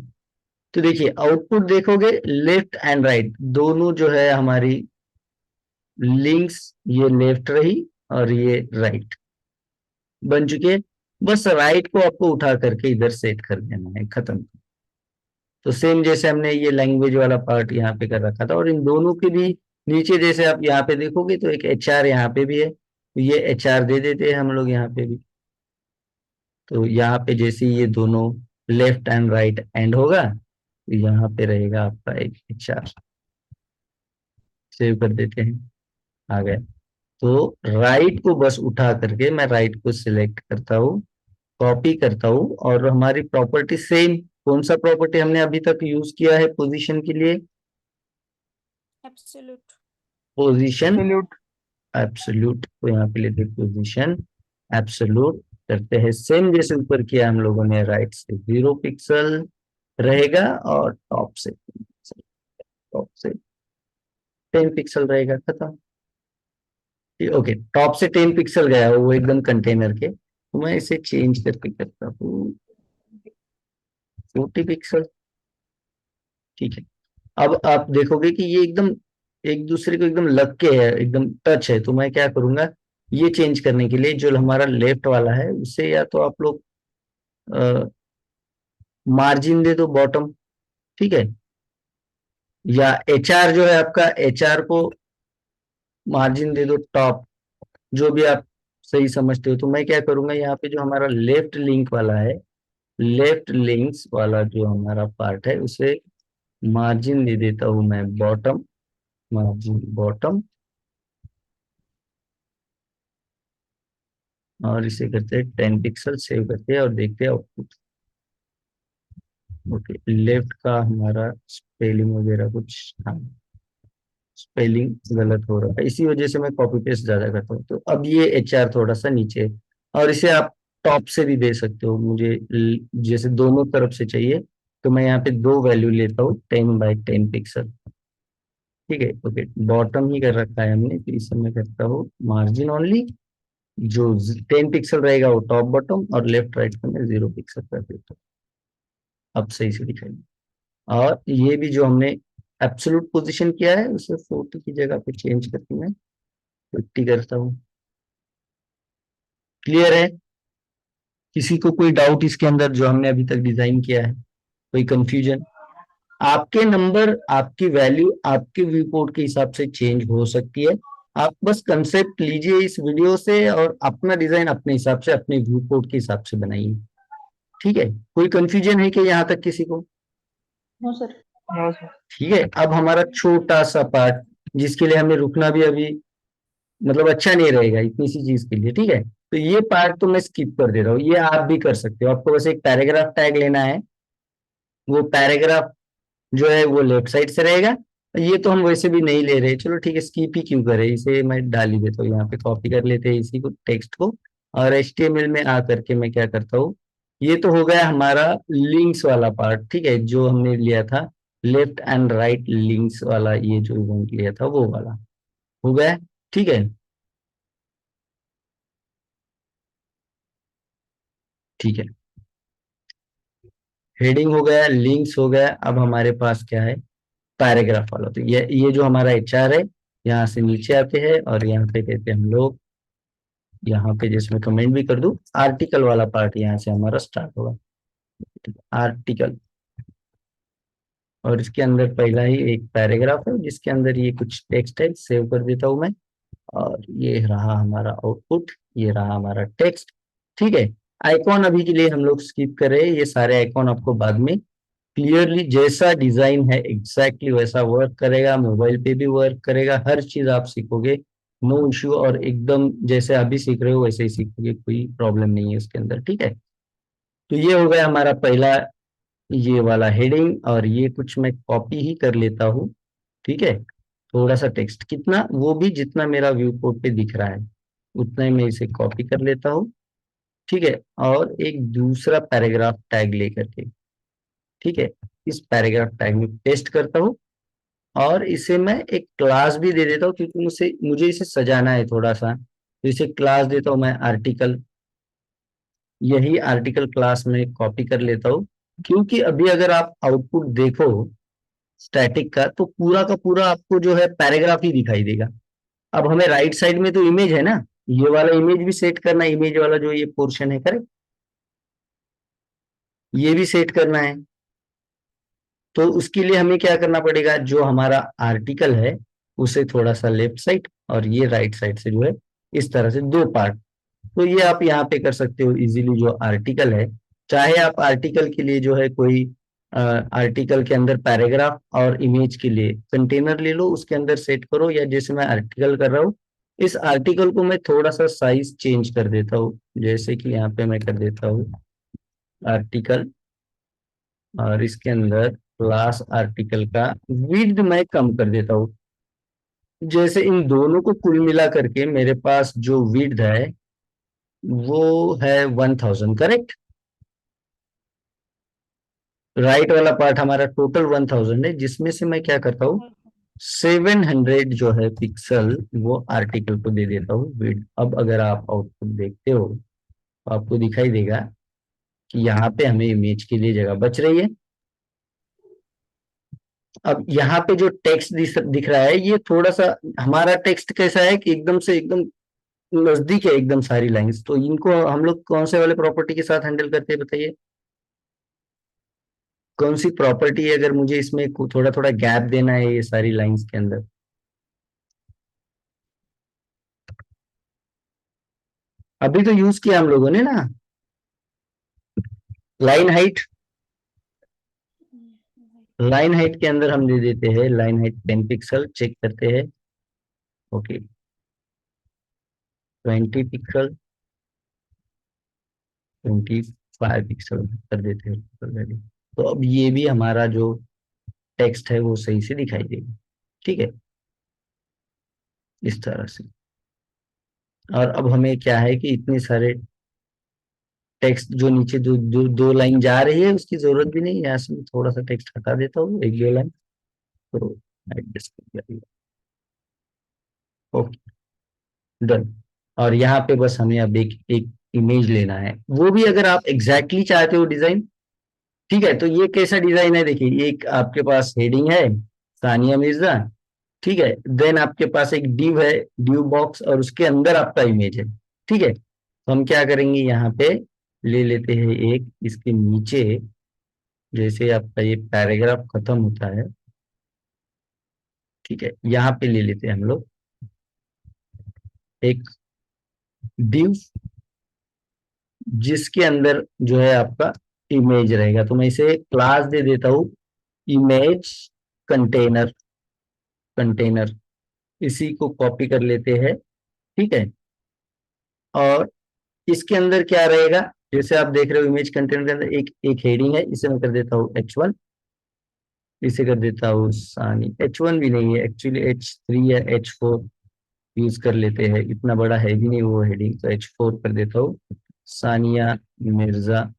तो देखिए आउटपुट देखोगे, लेफ्ट एंड राइट दोनों जो है हमारी लिंक्स, ये लेफ्ट रही और ये राइट बन चुके हैं। बस राइट को आपको उठा करके इधर सेट कर देना है, खत्म। तो सेम जैसे हमने ये लैंग्वेज वाला पार्ट यहाँ पे कर रखा था, और इन दोनों के भी नीचे जैसे आप यहाँ पे देखोगे तो एक HR यहाँ पे भी है, तो ये HR दे देते हैं हम लोग यहाँ पे भी। तो यहाँ पे जैसे ये दोनों लेफ्ट एंड राइट एंड होगा, तो यहाँ पे रहेगा आपका एक HR। सेव कर देते हैं, आ गया। तो राइट को बस उठा करके मैं राइट को सिलेक्ट करता हूँ, कॉपी करता हूँ, और हमारी प्रॉपर्टी सेम, कौन सा प्रॉपर्टी हमने अभी तक यूज किया है पोजीशन के लिए, एब्सोल्यूट। Position absolute. एब्सोल्यूट, तो यहाँ पे लेते पोजीशन एब्सोल्यूट, करते हैं सेम जैसे ऊपर किया हम लोगों ने, राइट से 0 पिक्सल रहेगा, और टॉप से 10 पिक्सल रहेगा, खत्म। ओके, टॉप से 10 पिक्सल गया वो एकदम कंटेनर के, तो मैं इसे चेंज करके करता हूँ 40 पिक्सल। ठीक है, अब आप देखोगे कि ये एकदम एक दूसरे को एकदम लग के है, एकदम टच है, तो मैं क्या करूंगा, ये चेंज करने के लिए जो हमारा लेफ्ट वाला है उसे या तो आप लोग मार्जिन दे दो बॉटम, ठीक है, या एचआर जो है आपका, एचआर को मार्जिन दे दो टॉप, जो भी आप सही समझते हो। तो मैं क्या करूंगा, यहाँ पे जो हमारा लेफ्ट लिंक वाला है, लेफ्ट लिंक्स वाला जो हमारा पार्ट है, उसे मार्जिन दे देता हूं मैं बॉटम, मार्जिन बॉटम, और इसे करते हैं 10 पिक्सल, सेव करते हैं और देखते हैं आउटपुट। ओके, लेफ्ट का हमारा स्पेलिंग वगैरह कुछ, हाँ स्पेलिंग गलत हो रहा है, इसी वजह से मैं कॉपी पेस्ट ज्यादा करता हूँ। तो अब ये एचआर थोड़ा सा नीचे है, और इसे आप टॉप से भी दे सकते हो, मुझे जैसे दोनों तरफ से चाहिए, तो मैं यहाँ पे दो वैल्यू लेता हूँ, 10 बाई 10 पिक्सल, ठीक है। ओके, बॉटम ही कर रखा है हमने, तो इसे मैं करता हूँ मार्जिन ओनली, जो 10 पिक्सल रहेगा वो टॉप बॉटम, और लेफ्ट राइट को मैं 0 पिक्सल कर देता हूँ। अब सही से दिखाई, और ये भी जो हमने एब्सोल्यूट पोजीशन किया है, उसे 40 की जगह पे चेंज करके मैं 50 करता हूँ। क्लियर है? किसी को कोई डाउट इसके अंदर जो हमने अभी तक डिजाइन किया है, कोई कंफ्यूजन? आपके नंबर, आपकी वैल्यू आपके व्यू पोर्ट के हिसाब से चेंज हो सकती है। आप बस कंसेप्ट लीजिए इस वीडियो से, और अपना डिजाइन अपने हिसाब से, अपने व्यू पोर्ट के हिसाब से बनाइए, ठीक है। कोई कंफ्यूजन है कि यहाँ तक किसी को? No sir. No sir. ठीक है, अब हमारा छोटा सा पार्ट, जिसके लिए हमें रुकना भी अभी मतलब अच्छा नहीं रहेगा इतनी सी चीज के लिए, ठीक है। तो ये पार्ट तो मैं स्किप कर दे रहा हूँ, ये आप भी कर सकते हो। आपको बस एक पैराग्राफ टैग लेना है, वो पैराग्राफ जो है वो लेफ्ट साइड से रहेगा। ये तो हम वैसे भी नहीं ले रहे, चलो ठीक है, स्किप ही क्यों करें, इसे मैं डाल ही देता हूँ यहाँ पे, कॉपी कर लेते हैं इसी को, टेक्स्ट को, और HTML में आ करके मैं क्या करता हूँ, ये तो हो गया हमारा लिंक्स वाला पार्ट, ठीक है, जो हमने लिया था लेफ्ट एंड राइट लिंक्स वाला, ये जो इवेंट लिया था वो वाला हो गया, ठीक है। ठीक है, हेडिंग हो गया, लिंक्स हो गया, अब हमारे पास क्या है, पैराग्राफ वाला। तो ये जो हमारा HR है, यहाँ से नीचे आते हैं, और यहाँ पे कहते हैं हम लोग, यहाँ पे जिसमें कमेंट भी कर दूं, आर्टिकल वाला पार्ट यहाँ से हमारा स्टार्ट होगा, आर्टिकल, और इसके अंदर पहला ही एक पैराग्राफ है, जिसके अंदर ये कुछ टेक्स्ट है, सेव कर देता हूं मैं, और ये रहा हमारा आउटपुट, ये रहा हमारा टेक्स्ट, ठीक है। आइकॉन अभी के लिए हम लोग स्किप कर रहे हैं, ये सारे आइकॉन आपको बाद में क्लियरली, जैसा डिजाइन है एग्जैक्टली वैसा वर्क करेगा, मोबाइल पे भी वर्क करेगा, हर चीज आप सीखोगे, नो इश्यू, और एकदम जैसे अभी सीख रहे हो वैसे ही सीखोगे, कोई प्रॉब्लम नहीं है इसके अंदर, ठीक है। तो ये हो गया हमारा पहला, ये वाला हेडिंग, और ये कुछ मैं कॉपी ही कर लेता हूँ, ठीक है। थोड़ा सा टेक्स्ट, कितना, वो भी जितना मेरा व्यू पोर्ट पे दिख रहा है उतना ही मैं इसे कॉपी कर लेता हूँ, ठीक है, और एक दूसरा पैराग्राफ टैग लेकर के, ठीक है, इस पैराग्राफ टैग में पेस्ट करता हूँ, और इसे मैं एक क्लास भी दे देता हूँ, क्योंकि मुझे मुझे इसे सजाना है थोड़ा सा, तो इसे क्लास देता हूँ मैं आर्टिकल, यही आर्टिकल क्लास में कॉपी कर लेता हूँ, क्योंकि अभी अगर आप आउटपुट देखो स्टैटिक का, तो पूरा का पूरा आपको जो है पैराग्राफ ही दिखाई देगा। अब हमें राइट साइड में तो इमेज है ना, ये वाला इमेज भी सेट करना है, इमेज वाला जो ये पोर्शन है, करेक्ट, ये भी सेट करना है। तो उसके लिए हमें क्या करना पड़ेगा, जो हमारा आर्टिकल है उसे थोड़ा सा लेफ्ट साइड, और ये राइट साइड से जो है इस तरह से दो पार्ट, तो ये आप यहाँ पे कर सकते हो इजीली। जो आर्टिकल है, चाहे आप आर्टिकल के लिए जो है कोई आर्टिकल के अंदर पैराग्राफ और इमेज के लिए कंटेनर ले लो, उसके अंदर सेट करो, या जैसे मैं आर्टिकल कर रहा हूँ, इस आर्टिकल को मैं थोड़ा सा साइज चेंज कर देता हूँ, जैसे कि यहाँ पे मैं कर देता हूँ आर्टिकल, और इसके अंदर क्लास आर्टिकल का विड्थ मैं कम कर देता हूँ, जैसे इन दोनों को कुल मिला करके मेरे पास जो विड्थ है वो है 1000, करेक्ट। राइट वाला पार्ट हमारा टोटल 1000 है, जिसमें से मैं क्या करता हूँ, 700 जो है पिक्सल वो आर्टिकल को दे देता हूँ विड्थ। अब अगर आप आउटपुट देखते हो तो आपको दिखाई देगा कि यहाँ पे हमें इमेज के लिए जगह बच रही है। अब यहाँ पे जो टेक्स्ट दिख रहा है, ये थोड़ा सा, हमारा टेक्स्ट कैसा है कि एकदम से एकदम नजदीक है, एकदम सारी लाइंस, तो इनको हम लोग कौन से वाले प्रॉपर्टी के साथ हैंडल करते हैं बताइए? कौन सी प्रॉपर्टी है, अगर मुझे इसमें थोड़ा थोड़ा गैप देना है ये सारी लाइंस के अंदर? अभी तो यूज किया हम लोगों ने ना, लाइन हाइट। लाइन हाइट के अंदर हम दे देते हैं लाइन हाइट 10 पिक्सल, चेक करते हैं। ओके, 20 पिक्सल, 25 पिक्सल कर देते हैं ऑलरेडी। तो अब ये भी हमारा जो टेक्स्ट है वो सही से दिखाई देगा, ठीक है, इस तरह से। और अब हमें क्या है कि इतने सारे टेक्स्ट जो नीचे दो लाइन जा रही है उसकी जरूरत भी नहीं है, यहाँ से मैं थोड़ा सा टेक्स्ट हटा देता हूँ, एक दो लाइन, तो एडजस्ट कर दिया। Okay, done. और यहाँ पे बस हमें अब एक एक इमेज लेना है, वो भी अगर आप एग्जैक्टली चाहते हो डिजाइन, ठीक है। तो ये कैसा डिजाइन है, देखिए, एक आपके पास हेडिंग है सानिया मिर्जा, ठीक है, देन आपके पास एक डिव है, डिव बॉक्स, और उसके अंदर आपका इमेज है, ठीक है। तो हम क्या करेंगे, यहाँ पे ले लेते हैं एक, इसके नीचे जैसे आपका ये पैराग्राफ खत्म होता है, ठीक है, यहाँ पे ले लेते हैं हम लोग एक डिव, जिसके अंदर जो है आपका इमेज रहेगा। तो मैं इसे क्लास दे देता हूँ इमेज कंटेनर। कंटेनर इसी को कॉपी कर लेते हैं, ठीक है। और इसके अंदर क्या रहेगा, जैसे आप देख रहे हो इमेज कंटेनर के अंदर एक एक हेडिंग है, इसे मैं कर देता हूँ H1, इसे कर देता हूँ सानी, H1 भी नहीं है एक्चुअली, H3 या H4 यूज कर लेते हैं, इतना बड़ा है भी नहीं वो हेडिंग, तो H4 कर देता हूँ सानिया मिर्जा।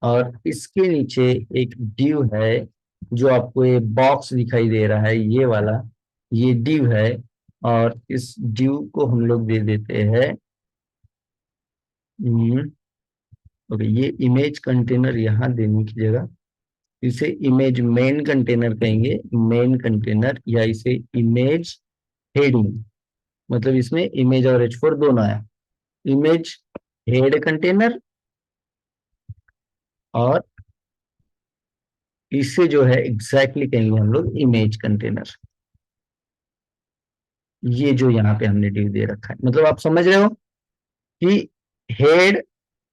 और इसके नीचे एक डिव है, जो आपको ये बॉक्स दिखाई दे रहा है, ये वाला, ये डिव है। और इस डिव को हम लोग दे देते हैं, ओके, ये इमेज कंटेनर यहाँ देने की जगह इसे इमेज मेन कंटेनर कहेंगे, मेन कंटेनर, या इसे इमेज हेडिंग, मतलब इसमें इमेज और H4 दोनों आया, इमेज हेड कंटेनर। और इससे जो है एग्जैक्टली कहेंगे हम लोग इमेज कंटेनर, ये जो यहाँ पे हमने डिव दे रखा है, मतलब आप समझ रहे हो कि हेड,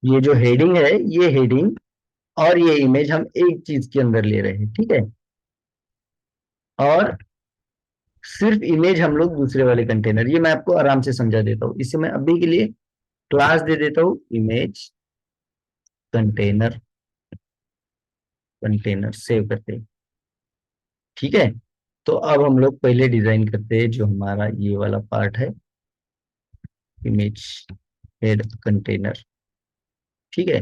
ये जो हेडिंग है, ये हेडिंग और ये इमेज हम एक चीज के अंदर ले रहे हैं, ठीक है। और सिर्फ इमेज हम लोग दूसरे वाले कंटेनर, ये मैं आपको आराम से समझा देता हूँ, इसे मैं अभी के लिए क्लास दे देता हूँ इमेज कंटेनर। कंटेनर सेव करते हैं, ठीक है। तो अब हम लोग पहले डिजाइन करते हैं जो हमारा ये वाला पार्ट है, इमेज हेड कंटेनर, ठीक है।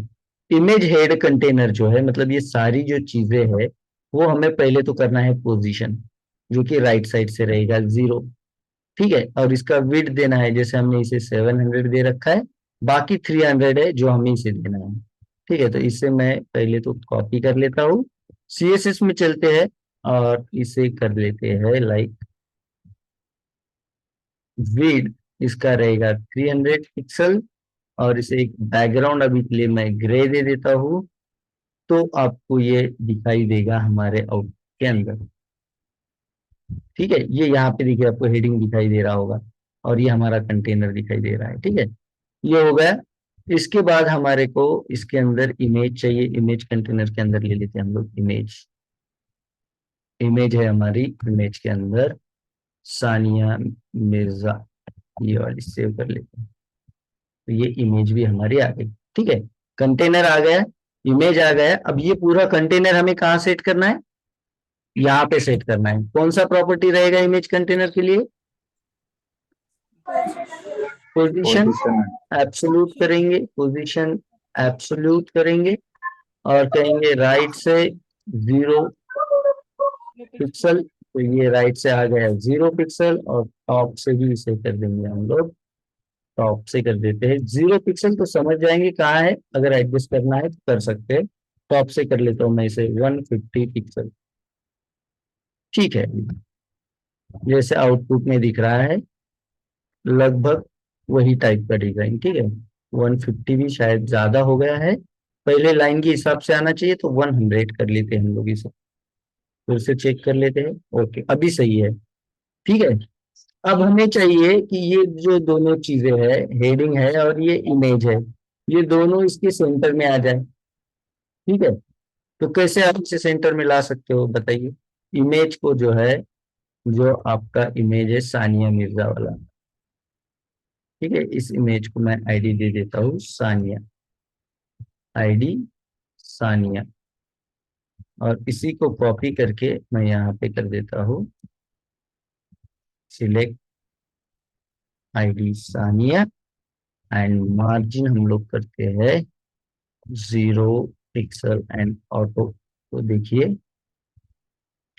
इमेज हेड कंटेनर जो है, मतलब ये सारी जो चीजें है वो हमें पहले तो करना है पोजीशन, जो कि राइट साइड से रहेगा 0, ठीक है। और इसका विड्थ देना है, जैसे हमने इसे 700 दे रखा है, बाकी 300 है जो हमें इसे देना है, ठीक है। तो इसे मैं पहले तो कॉपी कर लेता हूँ, CSS में चलते हैं और इसे कर लेते हैं लाइक विड्थ, इसका रहेगा 300 पिक्सल। और इसे एक बैकग्राउंड अभी के लिए मैं ग्रे दे देता हूँ, तो आपको ये दिखाई देगा हमारे आउट के अंदर, ठीक है। ये यहाँ पे देखिए आपको हेडिंग दिखाई दे रहा होगा, और ये हमारा कंटेनर दिखाई दे रहा है, ठीक है। ये हो गया। इसके बाद हमारे को इसके अंदर इमेज चाहिए, इमेज कंटेनर के अंदर ले लेते हैं हम लोग इमेज। इमेज है हमारी, इमेज के अंदर सानिया मिर्जा, ये वाली सेव कर लेते हैं। तो ये इमेज भी हमारी आ गई, ठीक है। कंटेनर आ गया, इमेज आ गया। अब ये पूरा कंटेनर हमें कहाँ सेट करना है, यहाँ पे सेट करना है। कौन सा प्रॉपर्टी रहेगा इमेज कंटेनर के लिए, पोजीशन पोजीशन एब्सोल्यूट करेंगे, पोजीशन एब्सोल्यूट करेंगे, और कहेंगे राइट से 0 पिक्सल। तो ये राइट से आ गया 0 पिक्सल, और टॉप से भी इसे कर देंगे हम लोग, टॉप से कर देते हैं 0 पिक्सल, तो समझ जाएंगे कहाँ है, अगर एडजस्ट करना है तो कर सकते हैं। टॉप से कर लेता हूँ मैं इसे 150 पिक्सल, ठीक है। जैसे आउटपुट में दिख रहा है लगभग वही टाइप का डिजाइन, ठीक है। 150 भी शायद ज्यादा हो गया है, पहले लाइन के हिसाब से आना चाहिए, तो 100 कर लेते हैं हम लोग इसे, फिर से चेक कर लेते हैं। ओके, अभी सही है। ठीक है, अब हमें चाहिए कि ये जो दोनों चीजें है, हेडिंग है और ये इमेज है, ये दोनों इसके सेंटर में आ जाए। ठीक है, तो कैसे आप इसे सेंटर में ला सकते हो बताइए। इमेज को जो है, जो आपका इमेज है सानिया मिर्जा वाला, ठीक है, इस इमेज को मैं आईडी दे देता हूँ सानिया, आईडी सानिया, और इसी को कॉपी करके मैं यहाँ पे कर देता हूँ select ID Sania, and margin हम लोग करते हैं 0 पिक्सल एंड ऑटो। तो देखिए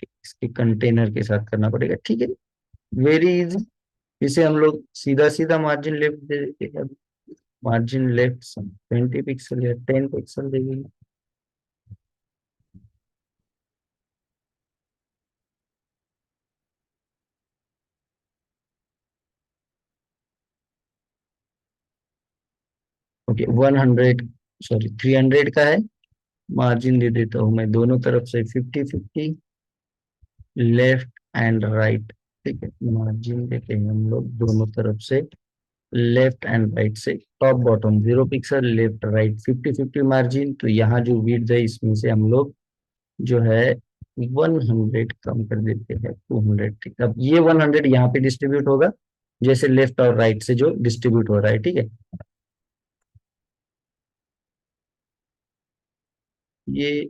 इसके कंटेनर के साथ करना पड़ेगा। ठीक है, वेरी इजी। इसे हम लोग सीधा सीधा मार्जिन लेफ्ट दे देते हैं। मार्जिन लेफ्ट 20 पिक्सल या 10 पिक्सल दे देंगे। ओके, 100, सॉरी 300 का है। मार्जिन दे देता हूँ मैं दोनों तरफ से 50-50, लेफ्ट एंड राइट। ठीक है, मार्जिन देते हैं हम लोग दोनों तरफ से, लेफ्ट एंड राइट से, top bottom 0 pixel, left right 50-50 margin. तो यहाँ जो विड्थ है इसमें से हम लोग जो है 100 कम कर देते हैं, 200। ठीक, अब ये 100 यहाँ पे डिस्ट्रीब्यूट होगा, जैसे लेफ्ट और राइट से जो डिस्ट्रीब्यूट हो रहा है। ठीक है, ये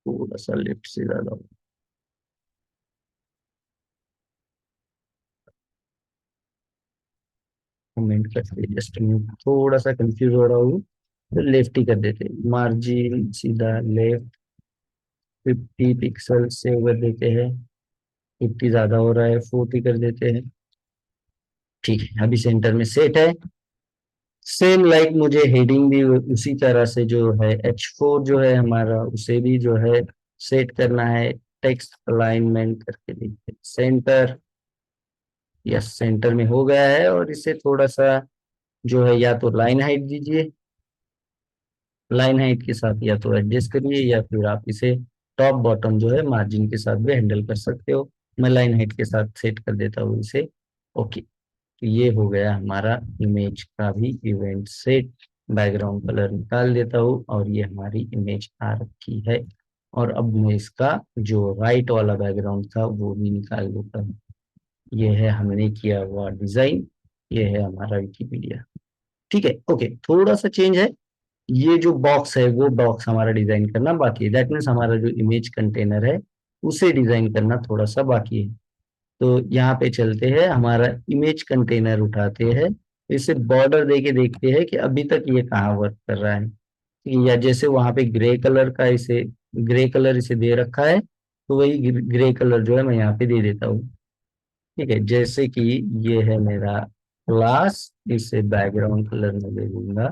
थोड़ा सा लेफ्ट से ज्यादा कमेंट करते, जस्ट मैं थोड़ा सा कंफ्यूज हो रहा हूँ, तो लेफ्ट ही कर देते, मार्जिन सीधा लेफ्ट 50 पिक्सल से कर देते हैं। 50 ज्यादा हो रहा है, 40 कर देते हैं। ठीक है, अभी सेंटर में सेट है। सेम लाइक मुझे हेडिंग भी उसी तरह से जो है H4 जो है हमारा, उसे भी जो है सेट करना है। टेक्स्ट अलाइनमेंट करके देखते हैं, सेंटर, यस सेंटर में हो गया है। और इसे थोड़ा सा जो है या तो लाइन हाइट दीजिए, लाइन हाइट के साथ या तो एडजस्ट करिए, या फिर आप इसे टॉप बॉटम जो है मार्जिन के साथ भी हैंडल कर सकते हो। मैं लाइन हाइट के साथ सेट कर देता हूँ इसे। ओके, तो ये हो गया हमारा इमेज का भी इवेंट सेट। बैकग्राउंड कलर निकाल देता हूँ और ये हमारी इमेज आ रखी है। और अब मैं इसका जो राइट वाला बैकग्राउंड था वो भी निकाल देता हूँ। ये है हमने किया हुआ डिजाइन, ये है हमारा विकिपीडिया। ठीक है, ओके, थोड़ा सा चेंज है। ये जो बॉक्स है वो बॉक्स हमारा डिजाइन करना बाकी है। दैट मीन्स हमारा जो इमेज कंटेनर है उसे डिजाइन करना थोड़ा सा बाकी है। तो यहाँ पे चलते हैं, हमारा इमेज कंटेनर उठाते हैं, इसे बॉर्डर दे के देखते हैं कि अभी तक ये कहाँ वर्क कर रहा है। या जैसे वहां पे ग्रे कलर का इसे, ग्रे कलर इसे दे रखा है, तो वही ग्रे कलर जो है मैं यहाँ पे दे देता हूँ। ठीक है, जैसे कि ये है मेरा क्लास, इसे बैकग्राउंड कलर में दे दूंगा,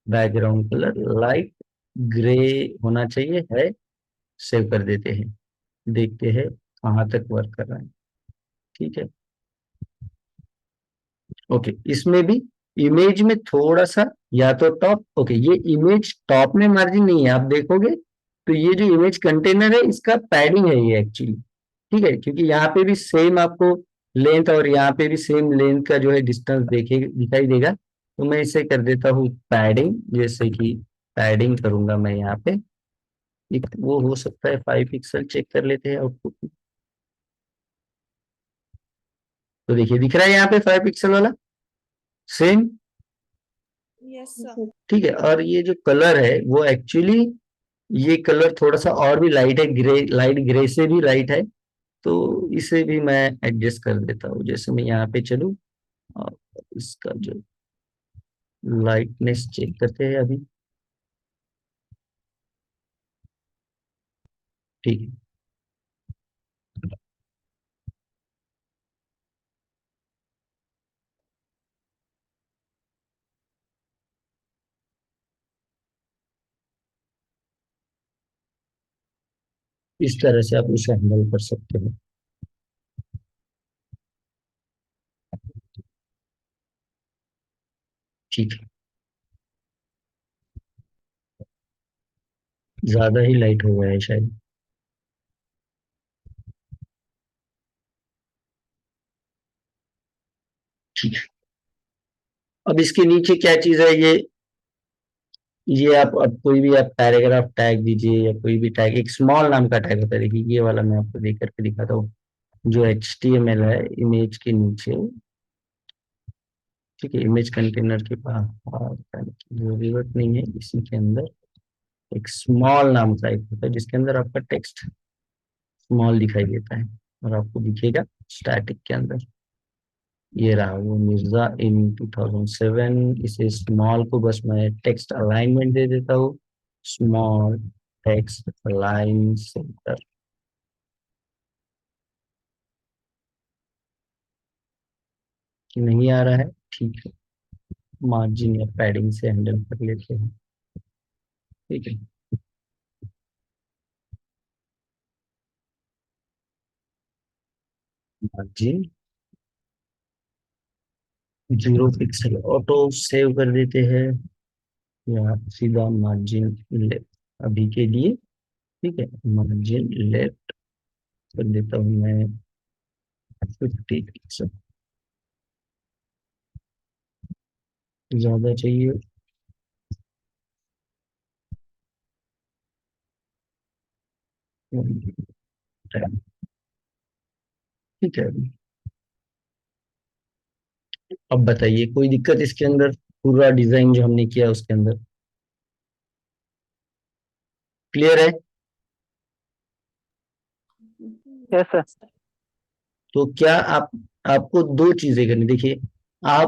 बैकग्राउंड कलर लाइट ग्रे होना चाहिए है। सेव कर देते हैं, देखते हैं कहाँ तक वर्क कर रहा है। ठीक है, ओके, इसमें भी इमेज में थोड़ा सा या तो टॉप, ओके, ये इमेज टॉप में मार्जिन नहीं है, आप देखोगे तो ये जो इमेज कंटेनर है इसका पैडिंग है ये एक्चुअली। ठीक है, क्योंकि यहाँ पे भी सेम आपको लेंथ और यहाँ पे भी सेम लेंथ का जो है डिस्टेंस देखे दिखाई देगा। तो मैं इसे कर देता हूँ पैडिंग, जैसे कि पैडिंग करूंगा मैं यहाँ पे, एक वो हो सकता है 5 पिक्सल, चेक कर लेते हैं आउटपुट। तो देखिए दिख रहा है यहाँ पे 5 पिक्सल वाला सेम। Yes, sir. ठीक है, और ये जो कलर है वो एक्चुअली, ये कलर थोड़ा सा और भी लाइट है, ग्रे, लाइट ग्रे से भी लाइट है। तो इसे भी मैं एडजस्ट कर देता हूँ, जैसे मैं यहाँ पे चलूँ और इसका जो लाइटनेस चेक करते हैं अभी। ठीक है, इस तरह से आप इसे हैंडल कर सकते हो। ठीक है, ज्यादा ही लाइट हो गया है शायद। ठीक है। अब इसके नीचे क्या चीज है ये आप अब कोई भी आप पैराग्राफ टैग दीजिए या कोई भी टैग, एक स्मॉल नाम का टैग होता है, देखिए ये वाला मैं आपको देख करके दिखाता हूँ, जो HTML है इमेज के नीचे। ठीक है, इमेज कंटेनर के पास जाने की जरूरत नहीं है, इसी के अंदर एक स्मॉल नाम का एक होता है जिसके अंदर आपका टेक्स्ट स्मॉल दिखाई देता है और आपको दिखेगा स्टैटिक के अंदर। ये रहा वो मिर्जा इन 2007। इसे स्मॉल को बस मैं टेक्स्ट अलाइनमेंट दे देता हूँ, स्मॉल टेक्स्ट अलाइन सेंटर। नहीं आ रहा है, ठीक है, मार्जिन या पैडिंग से हैंडल कर लेते हैं। ठीक है, मार्जिन 0 पिक्सल ऑटो सेव कर देते हैं या सीधा मार्जिन लेफ्ट अभी के लिए। ठीक है, मार्जिन लेफ्ट कर देता हूँ मैं 50 पिक्सल। ज्यादा चाहिए, ठीक है। अब बताइए कोई दिक्कत इसके अंदर, पूरा डिजाइन जो हमने किया उसके अंदर क्लियर है? Yes, sir. तो क्या आप आपको दो चीजें करनी, देखिए आप